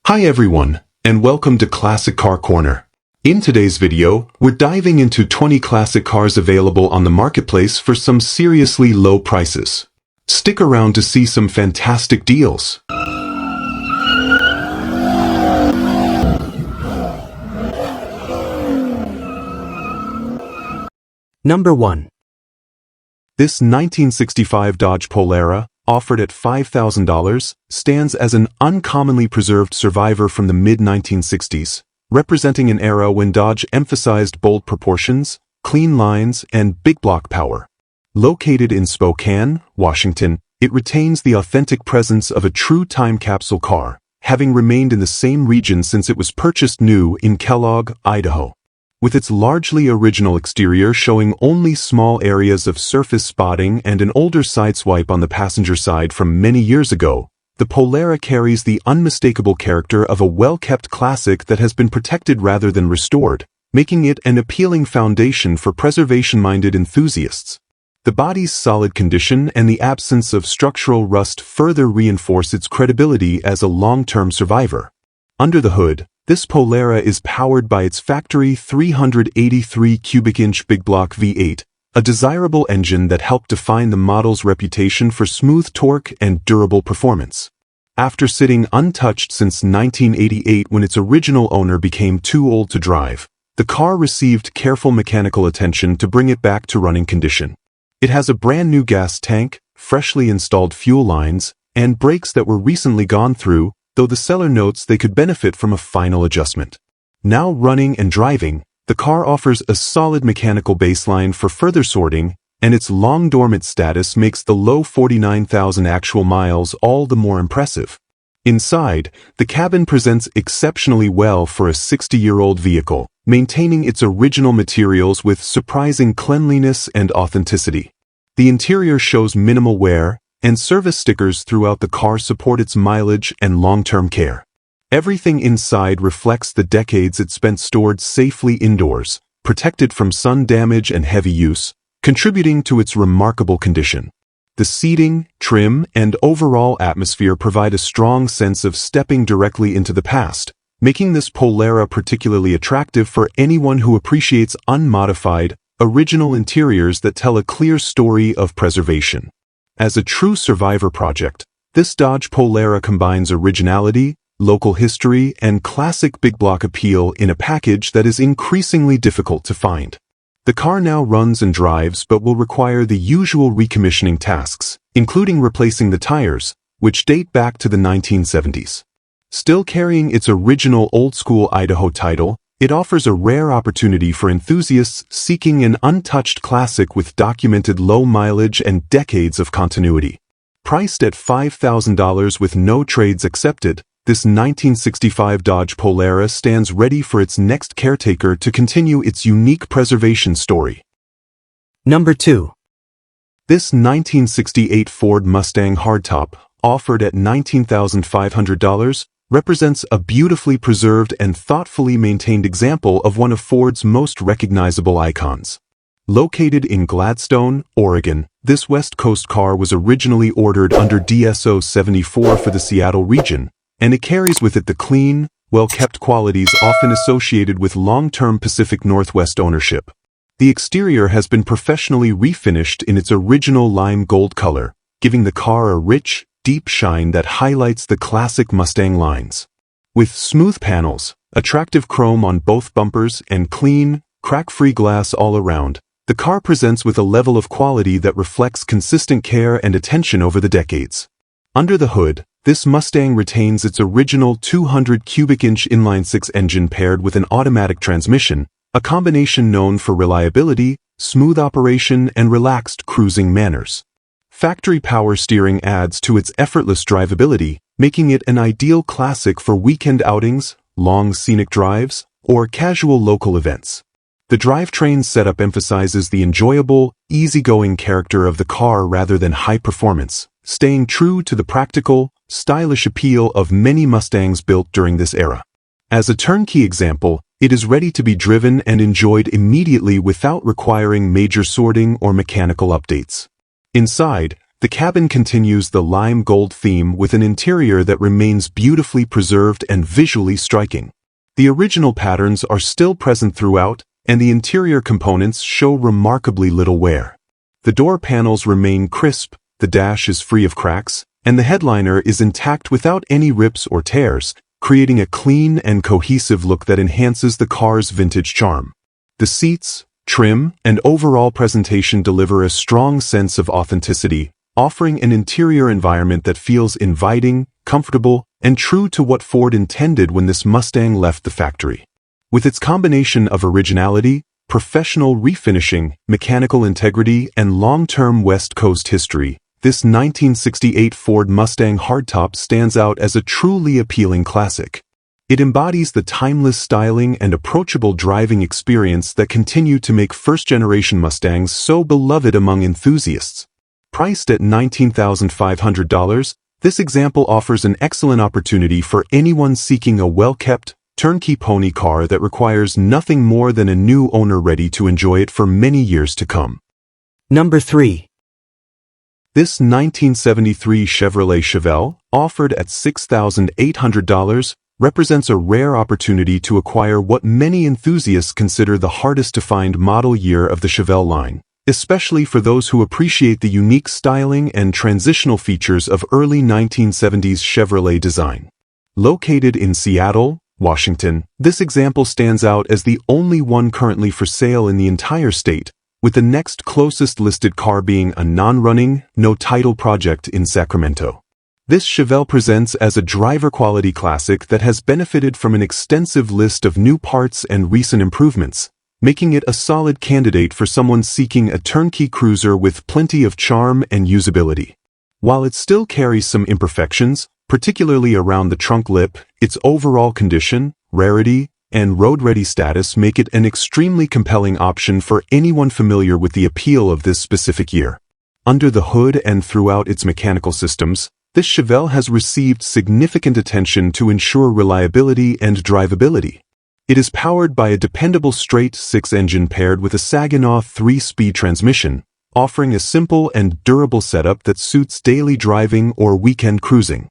Hi everyone, and welcome to Classic Car Corner. In today's video, we're diving into 20 classic cars available on the marketplace for some seriously low prices. Stick around to see some fantastic deals. Number 1. This 1965 Dodge Polara, offered at $5,000, stands as an uncommonly preserved survivor from the mid-1960s, representing an era when Dodge emphasized bold proportions, clean lines, and big block power. Located in Spokane, Washington, it retains the authentic presence of a true time capsule car, having remained in the same region since it was purchased new in Kellogg, Idaho. With its largely original exterior showing only small areas of surface spotting and an older sideswipe on the passenger side from many years ago, the Polara carries the unmistakable character of a well-kept classic that has been protected rather than restored, making it an appealing foundation for preservation-minded enthusiasts. The body's solid condition and the absence of structural rust further reinforce its credibility as a long-term survivor. Under the hood, this Polara is powered by its factory 383 cubic inch big block V8, a desirable engine that helped define the model's reputation for smooth torque and durable performance. After sitting untouched since 1988 when its original owner became too old to drive, the car received careful mechanical attention to bring it back to running condition. It has a brand new gas tank, freshly installed fuel lines, and brakes that were recently gone through, though the seller notes they could benefit from a final adjustment. Now running and driving, the car offers a solid mechanical baseline for further sorting, and its long dormant status makes the low 49,000 actual miles all the more impressive. Inside, the cabin presents exceptionally well for a 60-year-old vehicle, maintaining its original materials with surprising cleanliness and authenticity. The interior shows minimal wear, and service stickers throughout the car support its mileage and long-term care. Everything inside reflects the decades it spent stored safely indoors, protected from sun damage and heavy use, contributing to its remarkable condition. The seating, trim, and overall atmosphere provide a strong sense of stepping directly into the past, making this Polara particularly attractive for anyone who appreciates unmodified, original interiors that tell a clear story of preservation. As a true survivor project, this Dodge Polara combines originality, local history, and classic big block appeal in a package that is increasingly difficult to find. The car now runs and drives but will require the usual recommissioning tasks, including replacing the tires, which date back to the 1970s. Still carrying its original old-school Idaho title, it offers a rare opportunity for enthusiasts seeking an untouched classic with documented low mileage and decades of continuity. Priced at $5,000 with no trades accepted, this 1965 Dodge Polara stands ready for its next caretaker to continue its unique preservation story. Number 2. This 1968 Ford Mustang hardtop, offered at $19,500, represents a beautifully preserved and thoughtfully maintained example of one of Ford's most recognizable icons. Located in Gladstone, Oregon, this West Coast car was originally ordered under DSO 74 for the Seattle region, and it carries with it the clean, well-kept qualities often associated with long-term Pacific Northwest ownership. The exterior has been professionally refinished in its original lime gold color, giving the car a rich, deep shine that highlights the classic Mustang lines. With smooth panels, attractive chrome on both bumpers, and clean, crack-free glass all around, the car presents with a level of quality that reflects consistent care and attention over the decades. Under the hood, this Mustang retains its original 200 cubic inch inline-six engine paired with an automatic transmission, a combination known for reliability, smooth operation, and relaxed cruising manners. Factory power steering adds to its effortless drivability, making it an ideal classic for weekend outings, long scenic drives, or casual local events. The drivetrain setup emphasizes the enjoyable, easygoing character of the car rather than high performance, staying true to the practical, stylish appeal of many Mustangs built during this era. As a turnkey example, it is ready to be driven and enjoyed immediately without requiring major sorting or mechanical updates. Inside, the cabin continues the lime gold theme with an interior that remains beautifully preserved and visually striking. The original patterns are still present throughout, and the interior components show remarkably little wear. The door panels remain crisp, the dash is free of cracks, and the headliner is intact without any rips or tears, creating a clean and cohesive look that enhances the car's vintage charm. The seats, trim, and overall presentation deliver a strong sense of authenticity, offering an interior environment that feels inviting, comfortable, and true to what Ford intended when this Mustang left the factory. With its combination of originality, professional refinishing, mechanical integrity, and long-term West Coast history, this 1968 Ford Mustang hardtop stands out as a truly appealing classic. It embodies the timeless styling and approachable driving experience that continue to make first-generation Mustangs so beloved among enthusiasts. Priced at $19,500, this example offers an excellent opportunity for anyone seeking a well-kept, turnkey pony car that requires nothing more than a new owner ready to enjoy it for many years to come. Number 3. This 1973 Chevrolet Chevelle, offered at $6,800, represents a rare opportunity to acquire what many enthusiasts consider the hardest-to-find model year of the Chevelle line, especially for those who appreciate the unique styling and transitional features of early 1970s Chevrolet design. Located in Seattle, Washington, this example stands out as the only one currently for sale in the entire state, with the next closest listed car being a non-running, no-title project in Sacramento. This Chevelle presents as a driver-quality classic that has benefited from an extensive list of new parts and recent improvements, making it a solid candidate for someone seeking a turnkey cruiser with plenty of charm and usability. While it still carries some imperfections, particularly around the trunk lip, its overall condition, rarity, and road-ready status make it an extremely compelling option for anyone familiar with the appeal of this specific year. Under the hood and throughout its mechanical systems, this Chevelle has received significant attention to ensure reliability and drivability. It is powered by a dependable straight-six engine paired with a Saginaw 3-speed transmission, offering a simple and durable setup that suits daily driving or weekend cruising.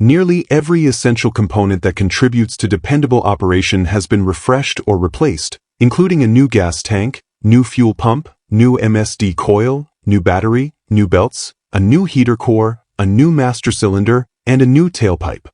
Nearly every essential component that contributes to dependable operation has been refreshed or replaced, including a new gas tank, new fuel pump, new MSD coil, new battery, new belts, a new heater core, a new master cylinder, and a new tailpipe.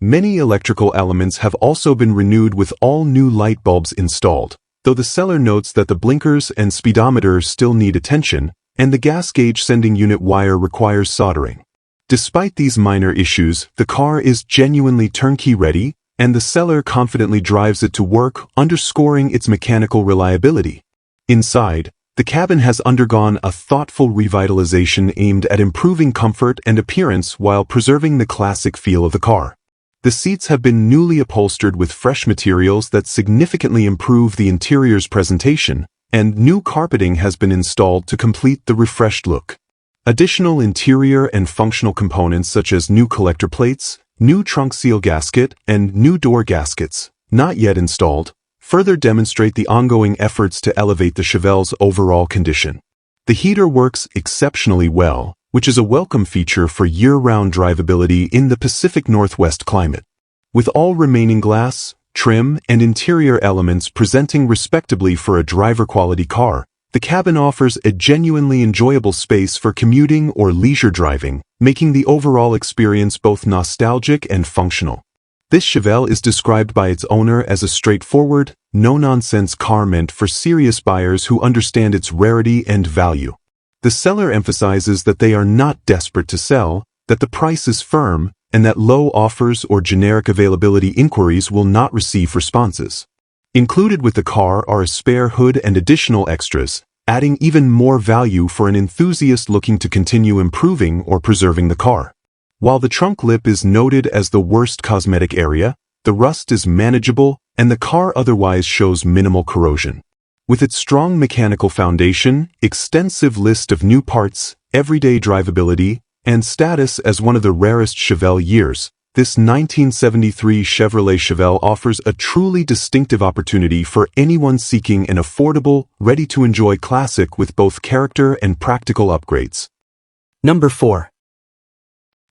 Many electrical elements have also been renewed with all new light bulbs installed, though the seller notes that the blinkers and speedometer still need attention, and the gas gauge sending unit wire requires soldering. Despite these minor issues, the car is genuinely turnkey ready, and the seller confidently drives it to work, underscoring its mechanical reliability. Inside, the cabin has undergone a thoughtful revitalization aimed at improving comfort and appearance while preserving the classic feel of the car. The seats have been newly upholstered with fresh materials that significantly improve the interior's presentation, and new carpeting has been installed to complete the refreshed look. Additional interior and functional components such as new collector plates, new trunk seal gasket, and new door gaskets, not yet installed, further demonstrate the ongoing efforts to elevate the Chevelle's overall condition. The heater works exceptionally well, which is a welcome feature for year-round drivability in the Pacific Northwest climate. With all remaining glass, trim, and interior elements presenting respectably for a driver-quality car, the cabin offers a genuinely enjoyable space for commuting or leisure driving, making the overall experience both nostalgic and functional. This Chevelle is described by its owner as a straightforward, no-nonsense car meant for serious buyers who understand its rarity and value. The seller emphasizes that they are not desperate to sell, that the price is firm, and that low offers or generic availability inquiries will not receive responses. Included with the car are a spare hood and additional extras, adding even more value for an enthusiast looking to continue improving or preserving the car. While the trunk lip is noted as the worst cosmetic area, the rust is manageable and the car otherwise shows minimal corrosion. With its strong mechanical foundation, extensive list of new parts, everyday drivability, and status as one of the rarest Chevelle years, this 1973 Chevrolet Chevelle offers a truly distinctive opportunity for anyone seeking an affordable, ready-to-enjoy classic with both character and practical upgrades. Number 4.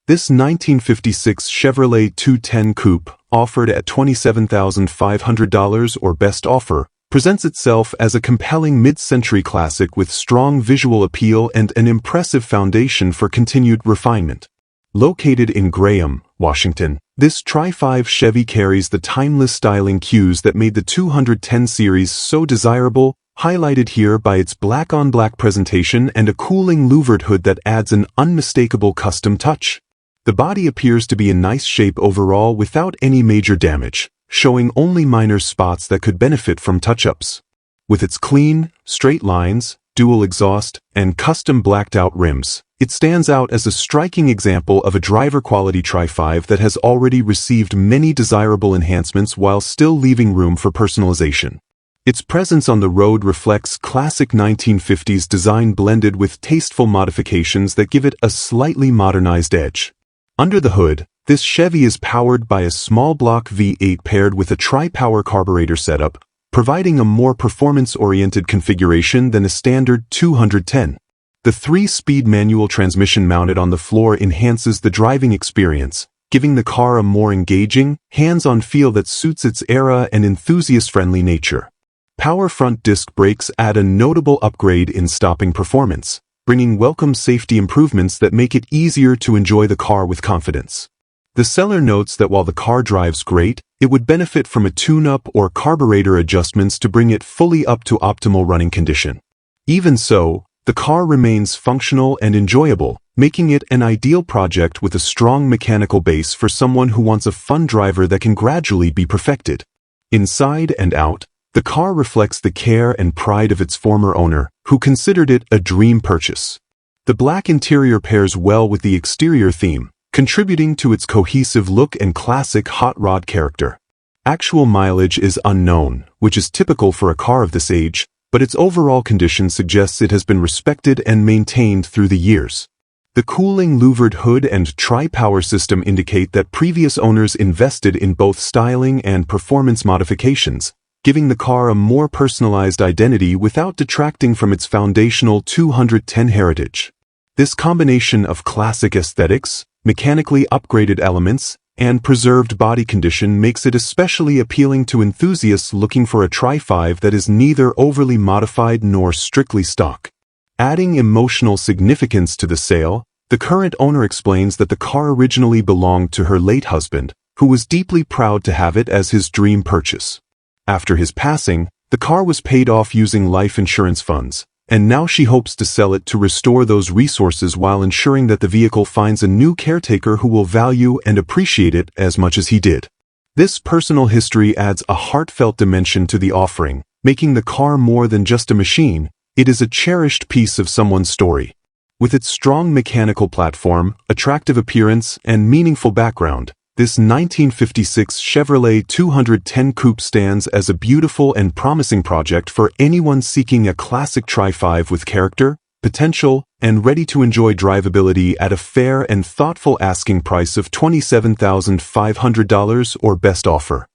This 1956 Chevrolet 210 Coupe, offered at $27,500 or best offer, presents itself as a compelling mid-century classic with strong visual appeal and an impressive foundation for continued refinement. Located in Graham, Washington, this Tri-5 Chevy carries the timeless styling cues that made the 210 series so desirable, highlighted here by its black-on-black presentation and a cooling louvered hood that adds an unmistakable custom touch. The body appears to be in nice shape overall without any major damage, showing only minor spots that could benefit from touch-ups. With its clean, straight lines, dual exhaust, and custom blacked-out rims, it stands out as a striking example of a driver-quality Tri-5 that has already received many desirable enhancements while still leaving room for personalization. Its presence on the road reflects classic 1950s design blended with tasteful modifications that give it a slightly modernized edge. Under the hood, this Chevy is powered by a small block V8 paired with a tri-power carburetor setup, providing a more performance-oriented configuration than a standard 210. The 3-speed manual transmission mounted on the floor enhances the driving experience, giving the car a more engaging, hands-on feel that suits its era and enthusiast-friendly nature. Power front disc brakes add a notable upgrade in stopping performance, bringing welcome safety improvements that make it easier to enjoy the car with confidence. The seller notes that while the car drives great, it would benefit from a tune-up or carburetor adjustments to bring it fully up to optimal running condition. Even so, the car remains functional and enjoyable, making it an ideal project with a strong mechanical base for someone who wants a fun driver that can gradually be perfected. Inside and out, the car reflects the care and pride of its former owner, who considered it a dream purchase. The black interior pairs well with the exterior theme, contributing to its cohesive look and classic hot rod character. Actual mileage is unknown, which is typical for a car of this age, but its overall condition suggests it has been respected and maintained through the years. The cooling louvered hood and tri-power system indicate that previous owners invested in both styling and performance modifications, giving the car a more personalized identity without detracting from its foundational 210 heritage. This combination of classic aesthetics, mechanically upgraded elements, and preserved body condition makes it especially appealing to enthusiasts looking for a Tri-5 that is neither overly modified nor strictly stock. Adding emotional significance to the sale, the current owner explains that the car originally belonged to her late husband, who was deeply proud to have it as his dream purchase. After his passing, the car was paid off using life insurance funds, and now she hopes to sell it to restore those resources while ensuring that the vehicle finds a new caretaker who will value and appreciate it as much as he did. This personal history adds a heartfelt dimension to the offering, making the car more than just a machine. It is a cherished piece of someone's story. With its strong mechanical platform, attractive appearance, and meaningful background, this 1956 Chevrolet 210 Coupe stands as a beautiful and promising project for anyone seeking a classic Tri-5 with character, potential, and ready-to-enjoy drivability at a fair and thoughtful asking price of $27,500 or best offer.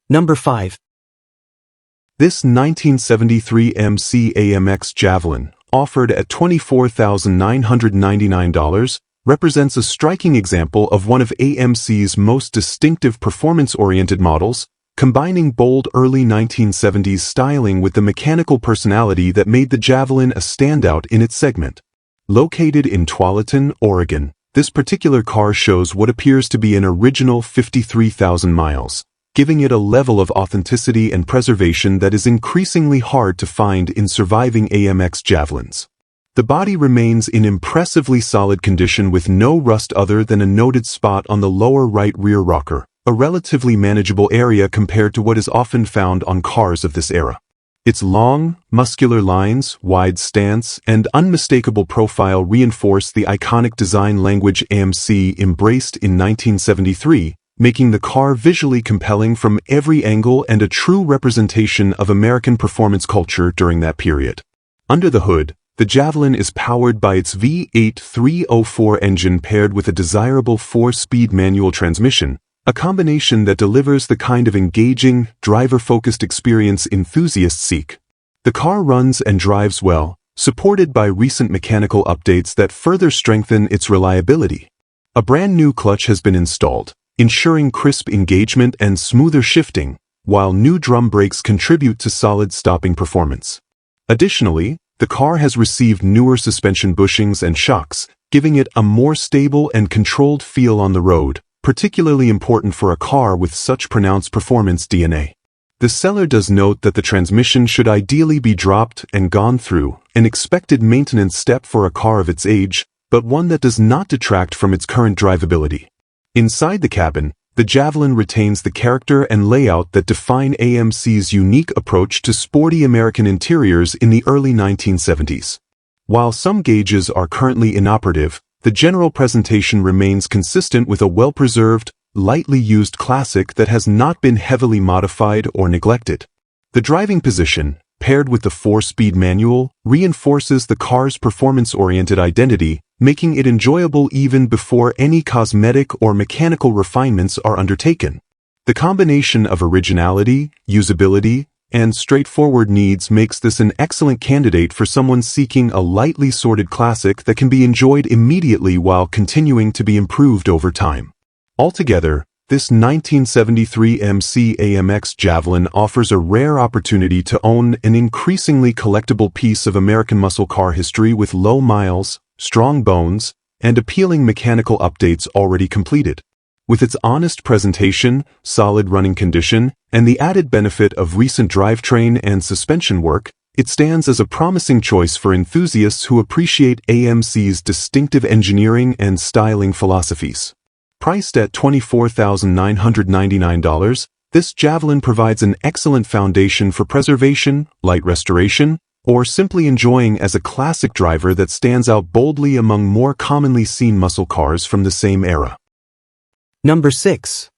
Number 5. This 1973 AMC AMX Javelin, offered at $24,999, represents a striking example of one of AMC's most distinctive performance-oriented models, combining bold early 1970s styling with the mechanical personality that made the Javelin a standout in its segment. Located in Tualatin, Oregon, this particular car shows what appears to be an original 53,000 miles, giving it a level of authenticity and preservation that is increasingly hard to find in surviving AMX Javelins. The body remains in impressively solid condition with no rust other than a noted spot on the lower right rear rocker, a relatively manageable area compared to what is often found on cars of this era. Its long, muscular lines, wide stance, and unmistakable profile reinforce the iconic design language AMC embraced in 1973, making the car visually compelling from every angle and a true representation of American performance culture during that period. Under the hood, the Javelin is powered by its V8 304 engine paired with a desirable 4-speed manual transmission, a combination that delivers the kind of engaging, driver-focused experience enthusiasts seek. The car runs and drives well, supported by recent mechanical updates that further strengthen its reliability. A brand new clutch has been installed, ensuring crisp engagement and smoother shifting, while new drum brakes contribute to solid stopping performance. Additionally, the car has received newer suspension bushings and shocks, giving it a more stable and controlled feel on the road, particularly important for a car with such pronounced performance DNA. The seller does note that the transmission should ideally be dropped and gone through, an expected maintenance step for a car of its age, but one that does not detract from its current drivability. Inside the cabin, the Javelin retains the character and layout that define AMC's unique approach to sporty American interiors in the early 1970s. While some gauges are currently inoperative, the general presentation remains consistent with a well-preserved, lightly used classic that has not been heavily modified or neglected. The driving position, paired with the 4-speed manual, reinforces the car's performance-oriented identity, making it enjoyable even before any cosmetic or mechanical refinements are undertaken. The combination of originality, usability, and straightforward needs makes this an excellent candidate for someone seeking a lightly sorted classic that can be enjoyed immediately while continuing to be improved over time. Altogether, this 1973 AMC AMX Javelin offers a rare opportunity to own an increasingly collectible piece of American muscle car history with low miles, strong bones, and appealing mechanical updates already completed. With its honest presentation, solid running condition, and the added benefit of recent drivetrain and suspension work, it stands as a promising choice for enthusiasts who appreciate AMC's distinctive engineering and styling philosophies. Priced at $24,999, this Javelin provides an excellent foundation for preservation, light restoration, or simply enjoying as a classic driver that stands out boldly among more commonly seen muscle cars from the same era. Number 6.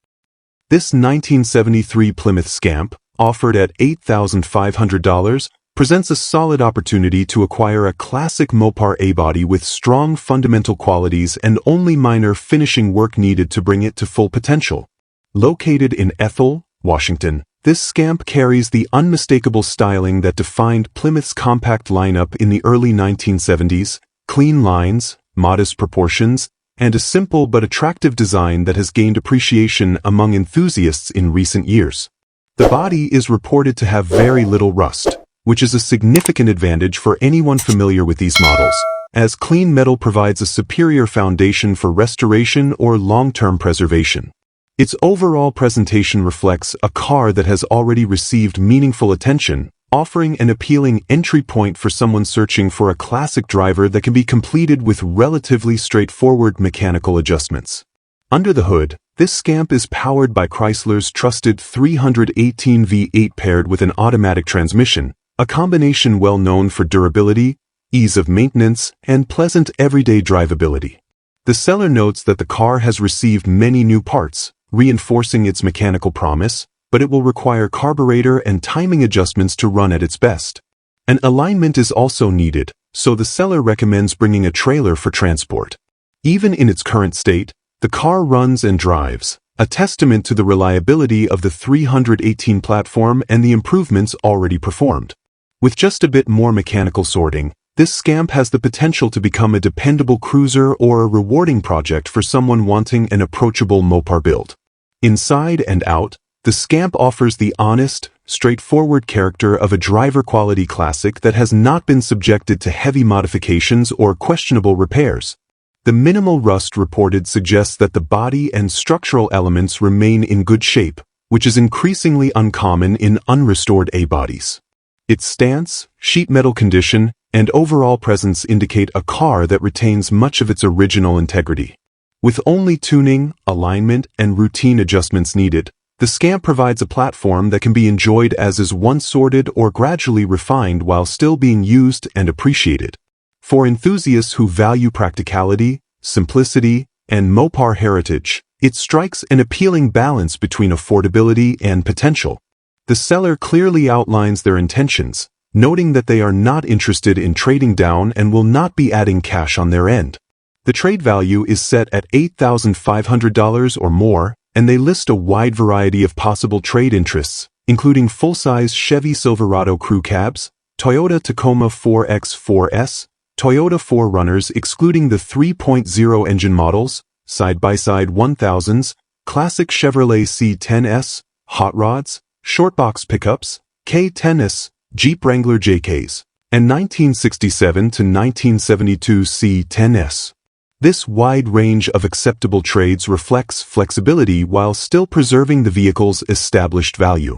This 1973 Plymouth Scamp, offered at $8,500, presents a solid opportunity to acquire a classic Mopar A-body with strong fundamental qualities and only minor finishing work needed to bring it to full potential. Located in Ethel, Washington, this Scamp carries the unmistakable styling that defined Plymouth's compact lineup in the early 1970s, clean lines, modest proportions, and a simple but attractive design that has gained appreciation among enthusiasts in recent years. The body is reported to have very little rust, which is a significant advantage for anyone familiar with these models, as clean metal provides a superior foundation for restoration or long-term preservation. Its overall presentation reflects a car that has already received meaningful attention, offering an appealing entry point for someone searching for a classic driver that can be completed with relatively straightforward mechanical adjustments. Under the hood, this Scamp is powered by Chrysler's trusted 318 V8 paired with an automatic transmission, a combination well known for durability, ease of maintenance, and pleasant everyday drivability. The seller notes that the car has received many new parts, reinforcing its mechanical promise, but it will require carburetor and timing adjustments to run at its best. An alignment is also needed, so the seller recommends bringing a trailer for transport. Even in its current state, the car runs and drives, a testament to the reliability of the 318 platform and the improvements already performed. With just a bit more mechanical sorting, this Scamp has the potential to become a dependable cruiser or a rewarding project for someone wanting an approachable Mopar build. Inside and out, the Scamp offers the honest, straightforward character of a driver-quality classic that has not been subjected to heavy modifications or questionable repairs. The minimal rust reported suggests that the body and structural elements remain in good shape, which is increasingly uncommon in unrestored A-bodies. Its stance, sheet metal condition, and overall presence indicate a car that retains much of its original integrity. With only tuning, alignment, and routine adjustments needed, the Scamp provides a platform that can be enjoyed as is once sorted or gradually refined while still being used and appreciated. For enthusiasts who value practicality, simplicity, and Mopar heritage, it strikes an appealing balance between affordability and potential. The seller clearly outlines their intentions, noting that they are not interested in trading down and will not be adding cash on their end. The trade value is set at $8,500 or more, and they list a wide variety of possible trade interests, including full-size Chevy Silverado crew cabs, Toyota Tacoma 4X4S, Toyota 4Runners excluding the 3.0 engine models, side-by-side 1000s, classic Chevrolet C10S, hot rods, shortbox pickups, K10S, Jeep Wrangler JKs, and 1967 to 1972 C10S. This wide range of acceptable trades reflects flexibility while still preserving the vehicle's established value.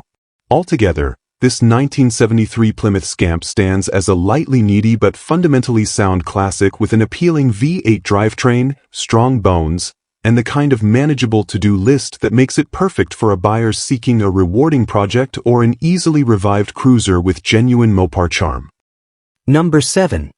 Altogether, this 1973 Plymouth Scamp stands as a lightly needy but fundamentally sound classic with an appealing V8 drivetrain, strong bones, and the kind of manageable to-do list that makes it perfect for a buyer seeking a rewarding project or an easily revived cruiser with genuine Mopar charm. Number 7.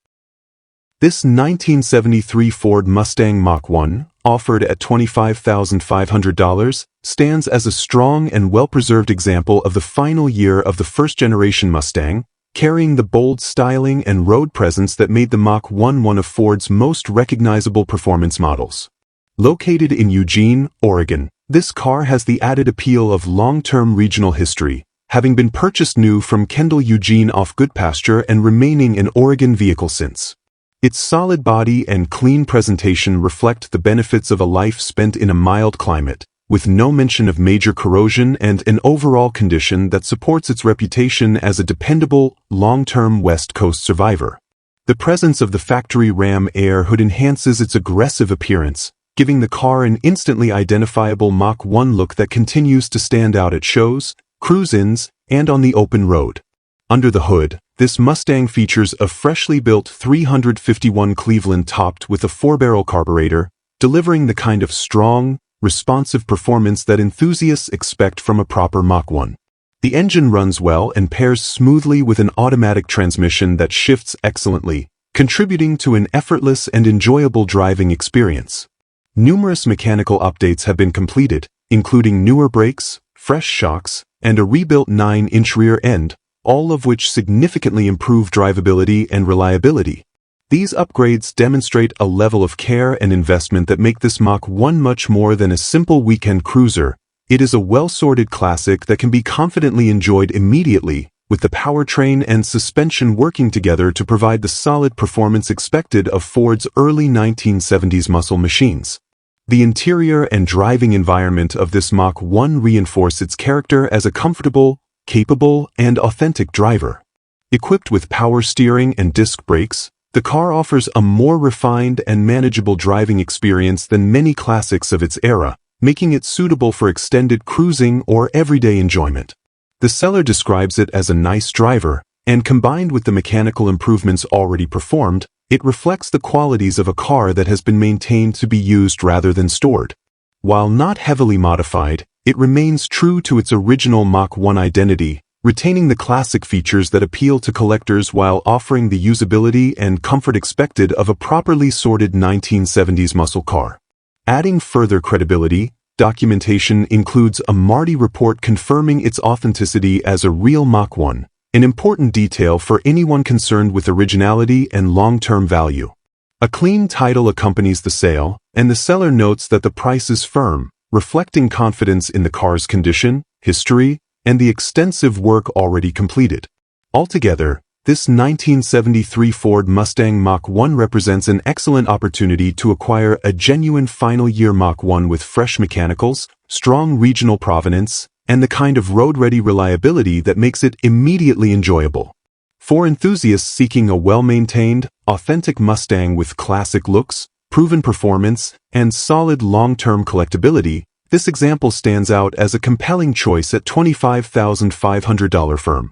This 1973 Ford Mustang Mach 1, offered at $25,500, stands as a strong and well-preserved example of the final year of the first-generation Mustang, carrying the bold styling and road presence that made the Mach 1 one of Ford's most recognizable performance models. Located in Eugene, Oregon, this car has the added appeal of long-term regional history, having been purchased new from Kendall, Eugene off Goodpasture and remaining an Oregon vehicle since. Its solid body and clean presentation reflect the benefits of a life spent in a mild climate, with no mention of major corrosion and an overall condition that supports its reputation as a dependable, long-term West Coast survivor. The presence of the factory Ram Air hood enhances its aggressive appearance, giving the car an instantly identifiable Mach 1 look that continues to stand out at shows, cruise-ins, and on the open road. Under the hood, this Mustang features a freshly built 351 Cleveland topped with a 4-barrel carburetor, delivering the kind of strong, responsive performance that enthusiasts expect from a proper Mach 1. The engine runs well and pairs smoothly with an automatic transmission that shifts excellently, contributing to an effortless and enjoyable driving experience. Numerous mechanical updates have been completed, including newer brakes, fresh shocks, and a rebuilt 9-inch rear end, all of which significantly improve drivability and reliability. These upgrades demonstrate a level of care and investment that make this Mach 1 much more than a simple weekend cruiser. It is a well-sorted classic that can be confidently enjoyed immediately, with the powertrain and suspension working together to provide the solid performance expected of Ford's early 1970s muscle machines. The interior and driving environment of this Mach 1 reinforce its character as a comfortable, capable, and authentic driver. Equipped with power steering and disc brakes, the car offers a more refined and manageable driving experience than many classics of its era, making it suitable for extended cruising or everyday enjoyment. The seller describes it as a nice driver, and combined with the mechanical improvements already performed, it reflects the qualities of a car that has been maintained to be used rather than stored. While not heavily modified, it remains true to its original Mach 1 identity, retaining the classic features that appeal to collectors while offering the usability and comfort expected of a properly sorted 1970s muscle car. Adding further credibility, documentation includes a Marti report confirming its authenticity as a real Mach 1, an important detail for anyone concerned with originality and long-term value. A clean title accompanies the sale, and the seller notes that the price is firm, reflecting confidence in the car's condition, history, and the extensive work already completed. Altogether, this 1973 Ford Mustang Mach 1 represents an excellent opportunity to acquire a genuine final-year Mach 1 with fresh mechanicals, strong regional provenance, and the kind of road-ready reliability that makes it immediately enjoyable. For enthusiasts seeking a well-maintained, authentic Mustang with classic looks, proven performance, and solid long-term collectability, this example stands out as a compelling choice at $25,500 firm.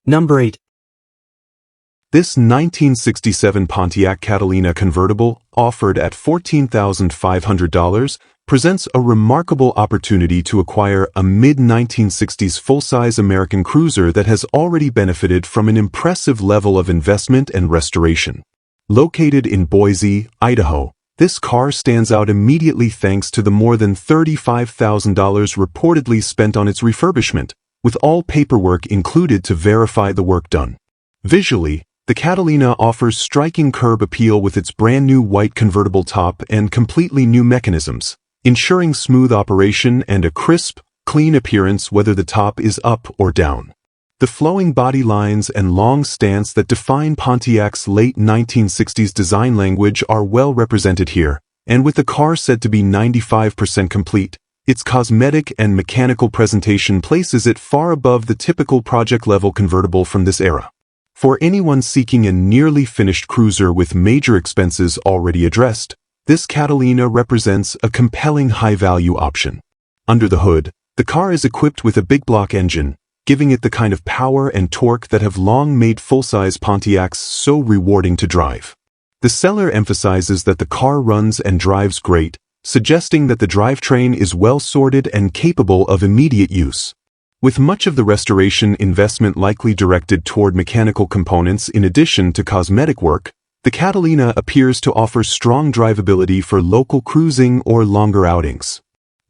Number 8. This 1967 Pontiac Catalina convertible, offered at $14,500, presents a remarkable opportunity to acquire a mid-1960s full-size American cruiser that has already benefited from an impressive level of investment and restoration. Located in Boise, Idaho, this car stands out immediately thanks to the more than $35,000 reportedly spent on its refurbishment, with all paperwork included to verify the work done. Visually, the Catalina offers striking curb appeal with its brand-new white convertible top and completely new mechanisms, ensuring smooth operation and a crisp, clean appearance whether the top is up or down. The flowing body lines and long stance that define Pontiac's late 1960s design language are well represented here, and with the car said to be 95% complete, its cosmetic and mechanical presentation places it far above the typical project-level convertible from this era. For anyone seeking a nearly finished cruiser with major expenses already addressed, this Catalina represents a compelling high-value option. Under the hood, the car is equipped with a big block engine, giving it the kind of power and torque that have long made full-size Pontiacs so rewarding to drive. The seller emphasizes that the car runs and drives great, suggesting that the drivetrain is well-sorted and capable of immediate use. With much of the restoration investment likely directed toward mechanical components in addition to cosmetic work, the Catalina appears to offer strong drivability for local cruising or longer outings.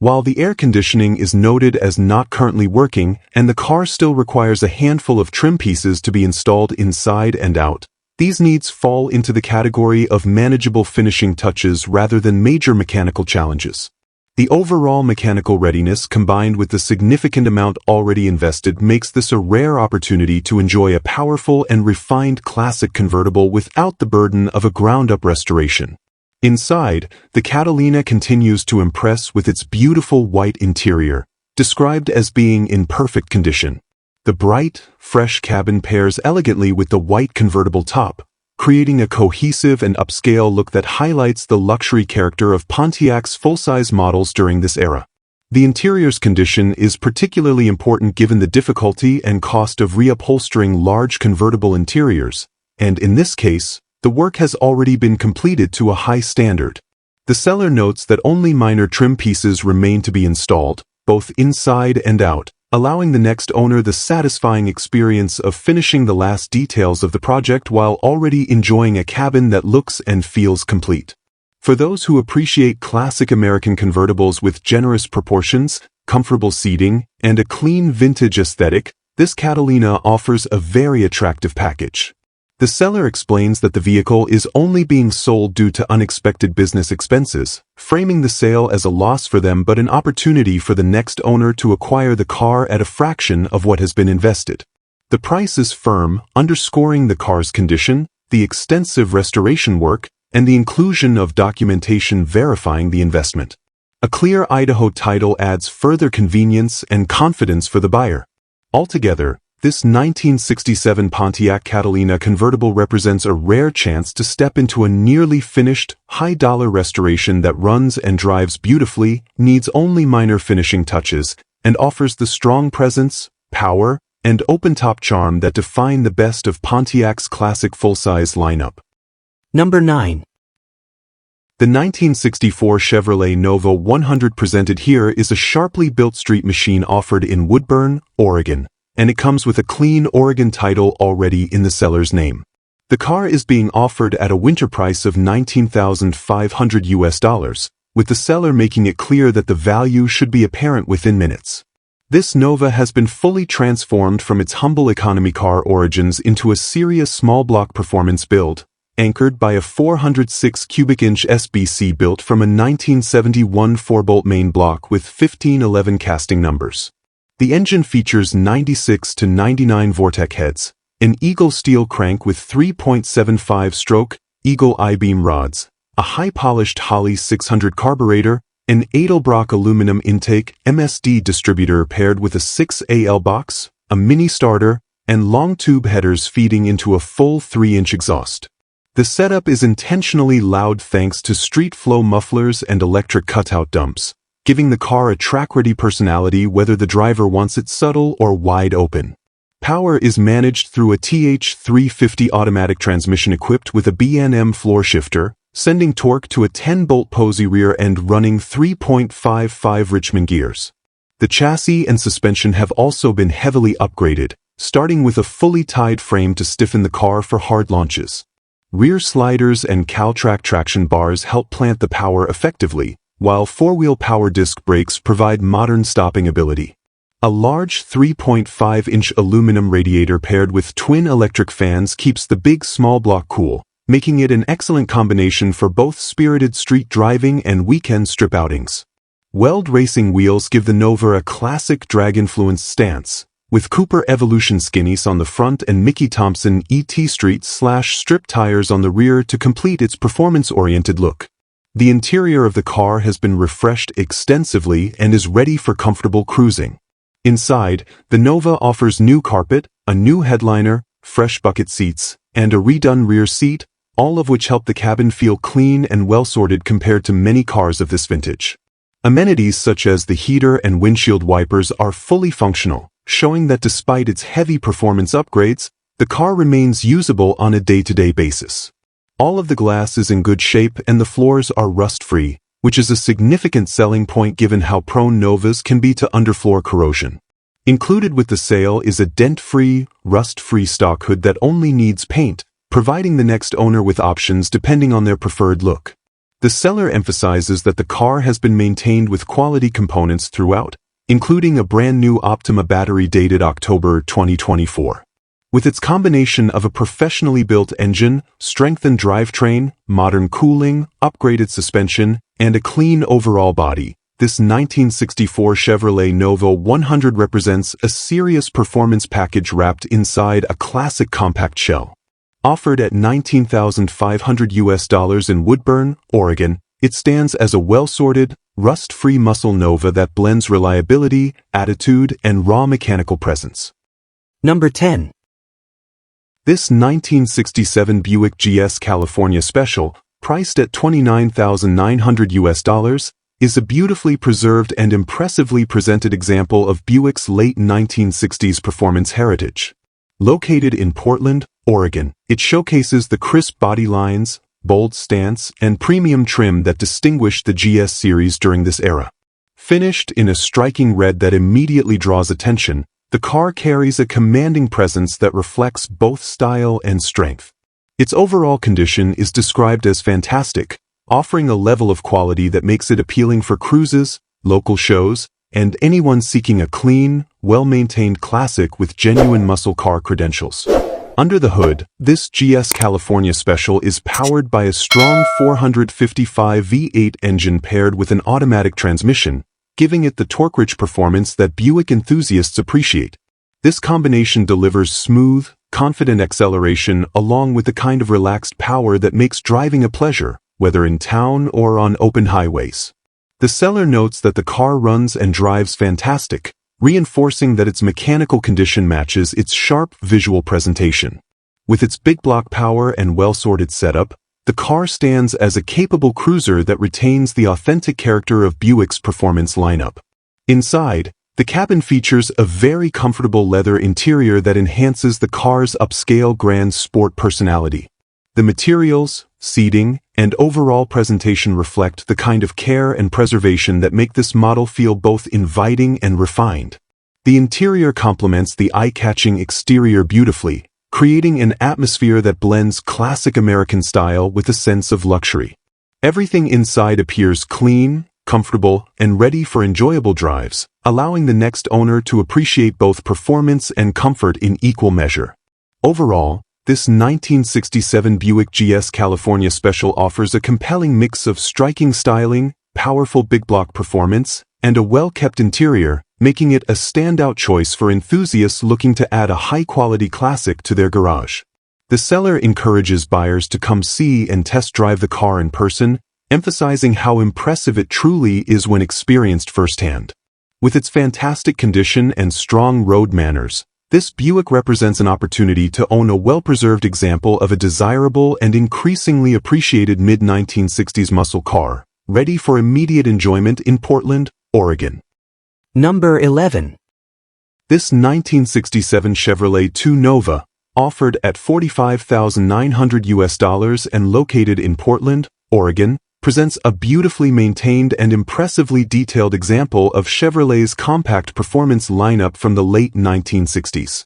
While the air conditioning is noted as not currently working and the car still requires a handful of trim pieces to be installed inside and out, these needs fall into the category of manageable finishing touches rather than major mechanical challenges. The overall mechanical readiness combined with the significant amount already invested makes this a rare opportunity to enjoy a powerful and refined classic convertible without the burden of a ground-up restoration. Inside, the Catalina continues to impress with its beautiful white interior, described as being in perfect condition. The bright, fresh cabin pairs elegantly with the white convertible top, creating a cohesive and upscale look that highlights the luxury character of Pontiac's full-size models during this era. The interior's condition is particularly important given the difficulty and cost of reupholstering large convertible interiors, and in this case, the work has already been completed to a high standard. The seller notes that only minor trim pieces remain to be installed, both inside and out, allowing the next owner the satisfying experience of finishing the last details of the project while already enjoying a cabin that looks and feels complete. For those who appreciate classic American convertibles with generous proportions, comfortable seating, and a clean vintage aesthetic, this Catalina offers a very attractive package. The seller explains that the vehicle is only being sold due to unexpected business expenses, framing the sale as a loss for them but an opportunity for the next owner to acquire the car at a fraction of what has been invested. The price is firm, underscoring the car's condition, the extensive restoration work, and the inclusion of documentation verifying the investment. A clear Idaho title adds further convenience and confidence for the buyer. Altogether, this 1967 Pontiac Catalina convertible represents a rare chance to step into a nearly finished, high-dollar restoration that runs and drives beautifully, needs only minor finishing touches, and offers the strong presence, power, and open-top charm that define the best of Pontiac's classic full-size lineup. Number 9. The 1964 Chevrolet Nova 100 presented here is a sharply built street machine offered in Woodburn, Oregon, and it comes with a clean Oregon title already in the seller's name. The car is being offered at a winter price of $19,500, with the seller making it clear that the value should be apparent within minutes. This Nova has been fully transformed from its humble economy car origins into a serious small block performance build, anchored by a 406 cubic inch SBC built from a 1971 4-bolt main block with 1511 casting numbers. The engine features 96 to 99 Vortec heads, an Eagle steel crank with 3.75-stroke Eagle I-beam rods, a high-polished Holley 600 carburetor, an Edelbrock aluminum intake MSD distributor paired with a 6AL box, a mini starter, and long tube headers feeding into a full 3-inch exhaust. The setup is intentionally loud thanks to street flow mufflers and electric cutout dumps, giving the car a track-ready personality whether the driver wants it subtle or wide open. Power is managed through a TH350 automatic transmission equipped with a B&M floor shifter, sending torque to a 10-bolt Posey rear end running 3.55 Richmond gears. The chassis and suspension have also been heavily upgraded, starting with a fully tied frame to stiffen the car for hard launches. Rear sliders and Caltrac traction bars help plant the power effectively, while four-wheel power disc brakes provide modern stopping ability. A large 3.5-inch aluminum radiator paired with twin electric fans keeps the big small block cool, making it an excellent combination for both spirited street driving and weekend strip outings. Weld racing wheels give the Nova a classic drag-influenced stance, with Cooper Evolution skinnies on the front and Mickey Thompson ET Street/strip tires on the rear to complete its performance-oriented look. The interior of the car has been refreshed extensively and is ready for comfortable cruising. Inside, the Nova offers new carpet, a new headliner, fresh bucket seats, and a redone rear seat, all of which help the cabin feel clean and well-sorted compared to many cars of this vintage. Amenities such as the heater and windshield wipers are fully functional, showing that despite its heavy performance upgrades, the car remains usable on a day-to-day basis. All of the glass is in good shape and the floors are rust-free, which is a significant selling point given how prone Novas can be to underfloor corrosion. Included with the sale is a dent-free, rust-free stock hood that only needs paint, providing the next owner with options depending on their preferred look. The seller emphasizes that the car has been maintained with quality components throughout, including a brand new Optima battery dated October 2024. With its combination of a professionally built engine, strengthened drivetrain, modern cooling, upgraded suspension, and a clean overall body, this 1964 Chevrolet Nova 100 represents a serious performance package wrapped inside a classic compact shell. Offered at $19,500 in Woodburn, Oregon, it stands as a well-sorted, rust-free muscle Nova that blends reliability, attitude, and raw mechanical presence. Number 10. This 1967 Buick GS California Special, priced at $29,900, is a beautifully preserved and impressively presented example of Buick's late 1960s performance heritage. Located in Portland, Oregon, it showcases the crisp body lines, bold stance, and premium trim that distinguished the GS series during this era. Finished in a striking red that immediately draws attention, the car carries a commanding presence that reflects both style and strength. Its overall condition is described as fantastic, offering a level of quality that makes it appealing for cruises, local shows, and anyone seeking a clean, well-maintained classic with genuine muscle car credentials. Under the hood, this GS California Special is powered by a strong 455 V8 engine paired with an automatic transmission, giving it the torque-rich performance that Buick enthusiasts appreciate. This combination delivers smooth, confident acceleration along with the kind of relaxed power that makes driving a pleasure, whether in town or on open highways. The seller notes that the car runs and drives fantastic, reinforcing that its mechanical condition matches its sharp visual presentation. With its big block power and well-sorted setup, the car stands as a capable cruiser that retains the authentic character of Buick's performance lineup. Inside, the cabin features a very comfortable leather interior that enhances the car's upscale grand sport personality. The materials, seating, and overall presentation reflect the kind of care and preservation that make this model feel both inviting and refined. The interior complements the eye-catching exterior beautifully, creating an atmosphere that blends classic American style with a sense of luxury. Everything inside appears clean, comfortable, and ready for enjoyable drives, allowing the next owner to appreciate both performance and comfort in equal measure. Overall, this 1967 Buick GS California Special offers a compelling mix of striking styling, powerful big block performance, and a well-kept interior, making it a standout choice for enthusiasts looking to add a high-quality classic to their garage. The seller encourages buyers to come see and test drive the car in person, emphasizing how impressive it truly is when experienced firsthand. With its fantastic condition and strong road manners, this Buick represents an opportunity to own a well-preserved example of a desirable and increasingly appreciated mid-1960s muscle car, ready for immediate enjoyment in Portland, Oregon. Number 11. This 1967 Chevrolet 2 Nova, offered at $45,900 and located in Portland, Oregon, presents a beautifully maintained and impressively detailed example of Chevrolet's compact performance lineup from the late 1960s.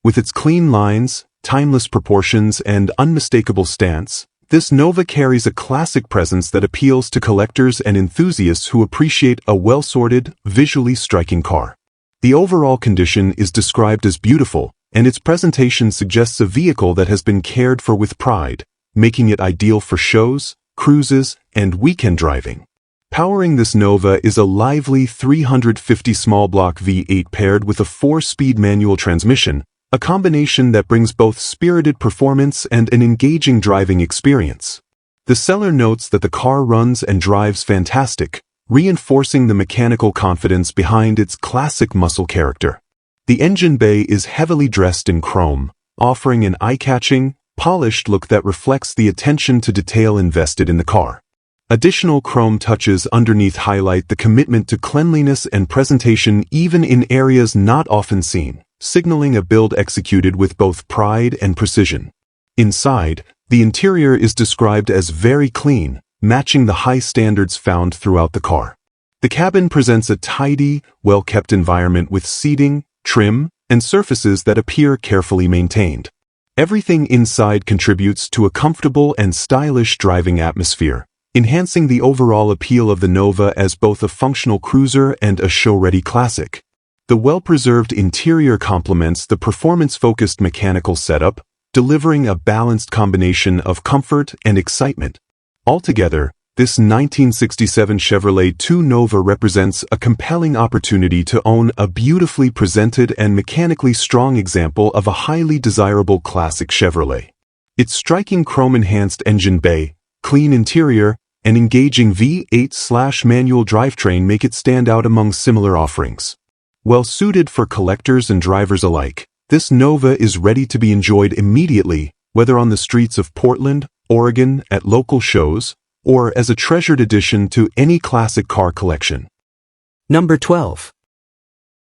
With its clean lines, timeless proportions, and unmistakable stance, this Nova carries a classic presence that appeals to collectors and enthusiasts who appreciate a well-sorted, visually striking car. The overall condition is described as beautiful, and its presentation suggests a vehicle that has been cared for with pride, making it ideal for shows, cruises, and weekend driving. Powering this Nova is a lively 350 small block V8 paired with a 4-speed manual transmission, a combination that brings both spirited performance and an engaging driving experience. The seller notes that the car runs and drives fantastic, reinforcing the mechanical confidence behind its classic muscle character. The engine bay is heavily dressed in chrome, offering an eye-catching, polished look that reflects the attention to detail invested in the car. Additional chrome touches underneath highlight the commitment to cleanliness and presentation even in areas not often seen, signaling a build executed with both pride and precision. Inside, the interior is described as very clean, matching the high standards found throughout the car. The cabin presents a tidy, well-kept environment with seating, trim, and surfaces that appear carefully maintained. Everything inside contributes to a comfortable and stylish driving atmosphere, enhancing the overall appeal of the Nova as both a functional cruiser and a show-ready classic. The well-preserved interior complements the performance-focused mechanical setup, delivering a balanced combination of comfort and excitement. Altogether, this 1967 Chevrolet 2 Nova represents a compelling opportunity to own a beautifully presented and mechanically strong example of a highly desirable classic Chevrolet. Its striking chrome-enhanced engine bay, clean interior, and engaging V8/manual drivetrain make it stand out among similar offerings. Well suited for collectors and drivers alike, this Nova is ready to be enjoyed immediately, whether on the streets of Portland, Oregon, at local shows, or as a treasured addition to any classic car collection. Number 12.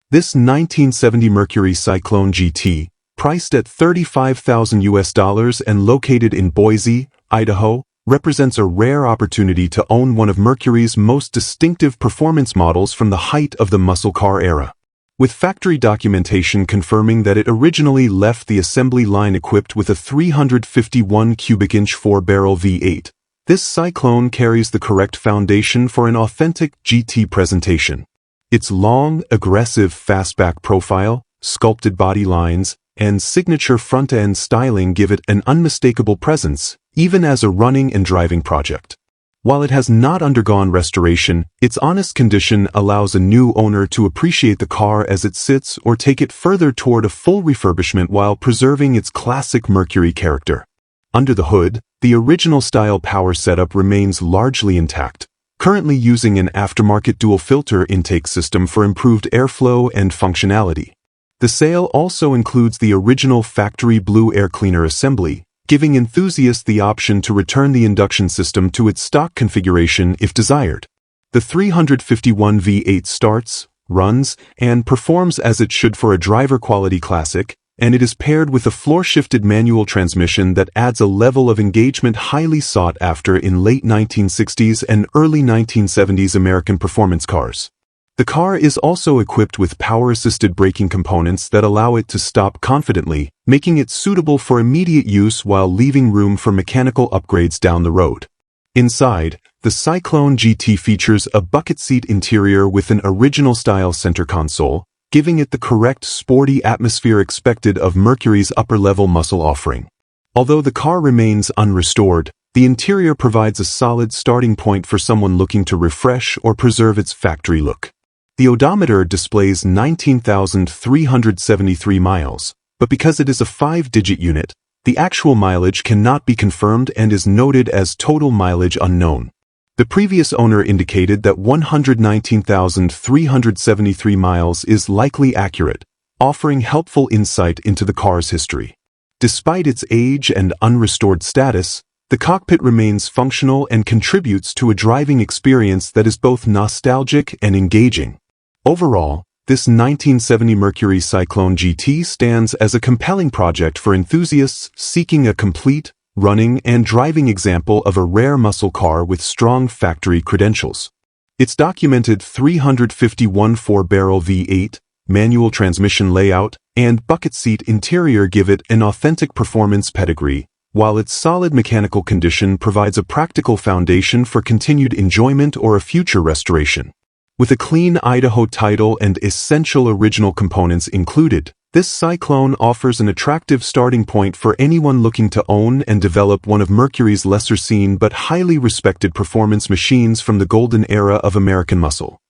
This 1970 Mercury Cyclone GT, priced at $35,000 and located in Boise, Idaho, represents a rare opportunity to own one of Mercury's most distinctive performance models from the height of the muscle car era. With factory documentation confirming that it originally left the assembly line equipped with a 351 cubic inch 4-barrel V8, this Cyclone carries the correct foundation for an authentic GT presentation. Its long, aggressive fastback profile, sculpted body lines, and signature front-end styling give it an unmistakable presence, even as a running and driving project. While it has not undergone restoration, its honest condition allows a new owner to appreciate the car as it sits or take it further toward a full refurbishment while preserving its classic Mercury character. Under the hood, the original style power setup remains largely intact, currently using an aftermarket dual-filter intake system for improved airflow and functionality. The sale also includes the original factory blue air cleaner assembly, giving enthusiasts the option to return the induction system to its stock configuration if desired. The 351 V8 starts, runs, and performs as it should for a driver-quality classic, and it is paired with a floor-shifted manual transmission that adds a level of engagement highly sought after in late 1960s and early 1970s American performance cars. The car is also equipped with power-assisted braking components that allow it to stop confidently, making it suitable for immediate use while leaving room for mechanical upgrades down the road. Inside, the Cyclone GT features a bucket seat interior with an original-style center console, giving it the correct sporty atmosphere expected of Mercury's upper-level muscle offering. Although the car remains unrestored, the interior provides a solid starting point for someone looking to refresh or preserve its factory look. The odometer displays 19,373 miles, but because it is a 5-digit unit, the actual mileage cannot be confirmed and is noted as total mileage unknown. The previous owner indicated that 119,373 miles is likely accurate, offering helpful insight into the car's history. Despite its age and unrestored status, the cockpit remains functional and contributes to a driving experience that is both nostalgic and engaging. Overall, this 1970 Mercury Cyclone GT stands as a compelling project for enthusiasts seeking a complete, running, and driving example of a rare muscle car with strong factory credentials. Its documented 351 4-barrel V8, manual transmission layout, and bucket seat interior give it an authentic performance pedigree, while its solid mechanical condition provides a practical foundation for continued enjoyment or a future restoration. With a clean Idaho title and essential original components included, This Cyclone offers an attractive starting point for anyone looking to own and develop one of Mercury's lesser-seen but highly respected performance machines from the golden era of American muscle.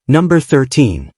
Number 13.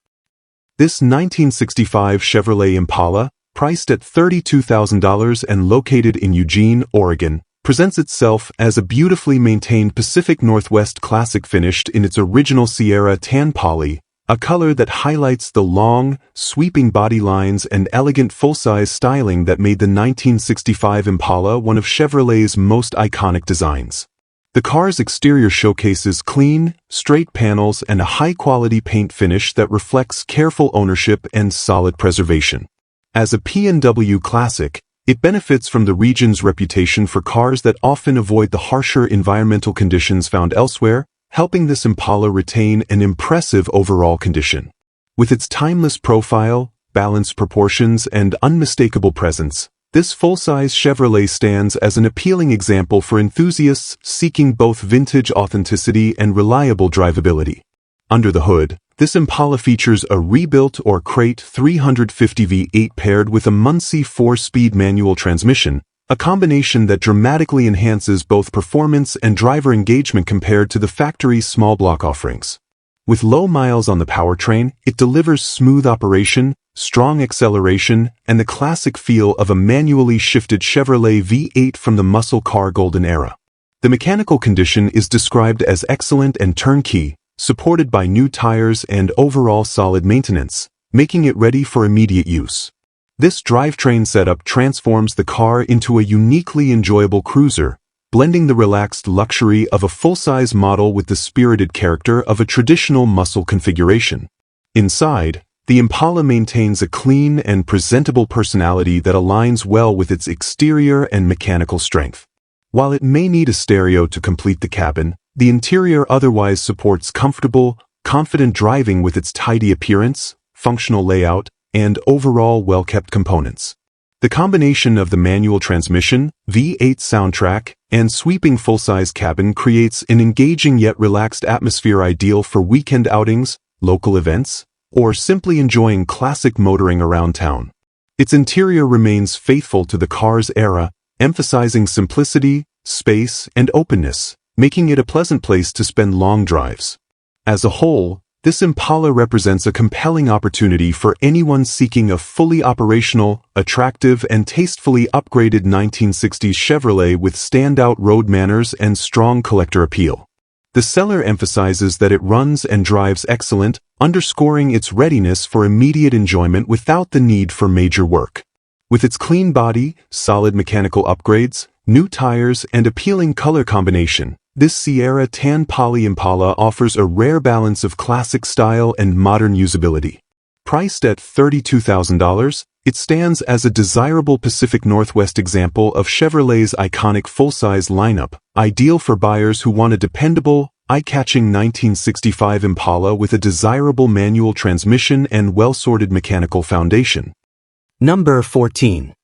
This 1965 Chevrolet Impala, priced at $32,000 and located in Eugene, Oregon, presents itself as a beautifully maintained Pacific Northwest classic finished in its original Sierra tan poly, a color that highlights the long, sweeping body lines and elegant full-size styling that made the 1965 Impala one of Chevrolet's most iconic designs. The car's exterior showcases clean, straight panels and a high-quality paint finish that reflects careful ownership and solid preservation. As a P&W classic, it benefits from the region's reputation for cars that often avoid the harsher environmental conditions found elsewhere, helping this Impala retain an impressive overall condition. With its timeless profile, balanced proportions, and unmistakable presence, this full-size Chevrolet stands as an appealing example for enthusiasts seeking both vintage authenticity and reliable drivability. Under the hood, this Impala features a rebuilt or crate 350 V8 paired with a Muncie 4-speed manual transmission, a combination that dramatically enhances both performance and driver engagement compared to the factory's small block offerings. With low miles on the powertrain, it delivers smooth operation, strong acceleration, and the classic feel of a manually shifted Chevrolet V8 from the muscle car golden era. The mechanical condition is described as excellent and turnkey, supported by new tires and overall solid maintenance, making it ready for immediate use. This drivetrain setup transforms the car into a uniquely enjoyable cruiser, blending the relaxed luxury of a full-size model with the spirited character of a traditional muscle configuration. Inside, the Impala maintains a clean and presentable personality that aligns well with its exterior and mechanical strength. While it may need a stereo to complete the cabin, the interior otherwise supports comfortable, confident driving with its tidy appearance, functional layout, and overall well-kept components. The combination of the manual transmission, V8 soundtrack, and sweeping full-size cabin creates an engaging yet relaxed atmosphere ideal for weekend outings, local events, or simply enjoying classic motoring around town. Its interior remains faithful to the car's era, emphasizing simplicity, space, and openness, making it a pleasant place to spend long drives. As a whole, this Impala represents a compelling opportunity for anyone seeking a fully operational, attractive, and tastefully upgraded 1960s Chevrolet with standout road manners and strong collector appeal. The seller emphasizes that it runs and drives excellent, underscoring its readiness for immediate enjoyment without the need for major work. With its clean body, solid mechanical upgrades, new tires, and appealing color combination, this Sierra tan poly Impala offers a rare balance of classic style and modern usability. Priced at $32,000, it stands as a desirable Pacific Northwest example of Chevrolet's iconic full-size lineup, ideal for buyers who want a dependable, eye-catching 1965 Impala with a desirable manual transmission and well-sorted mechanical foundation. Number 14.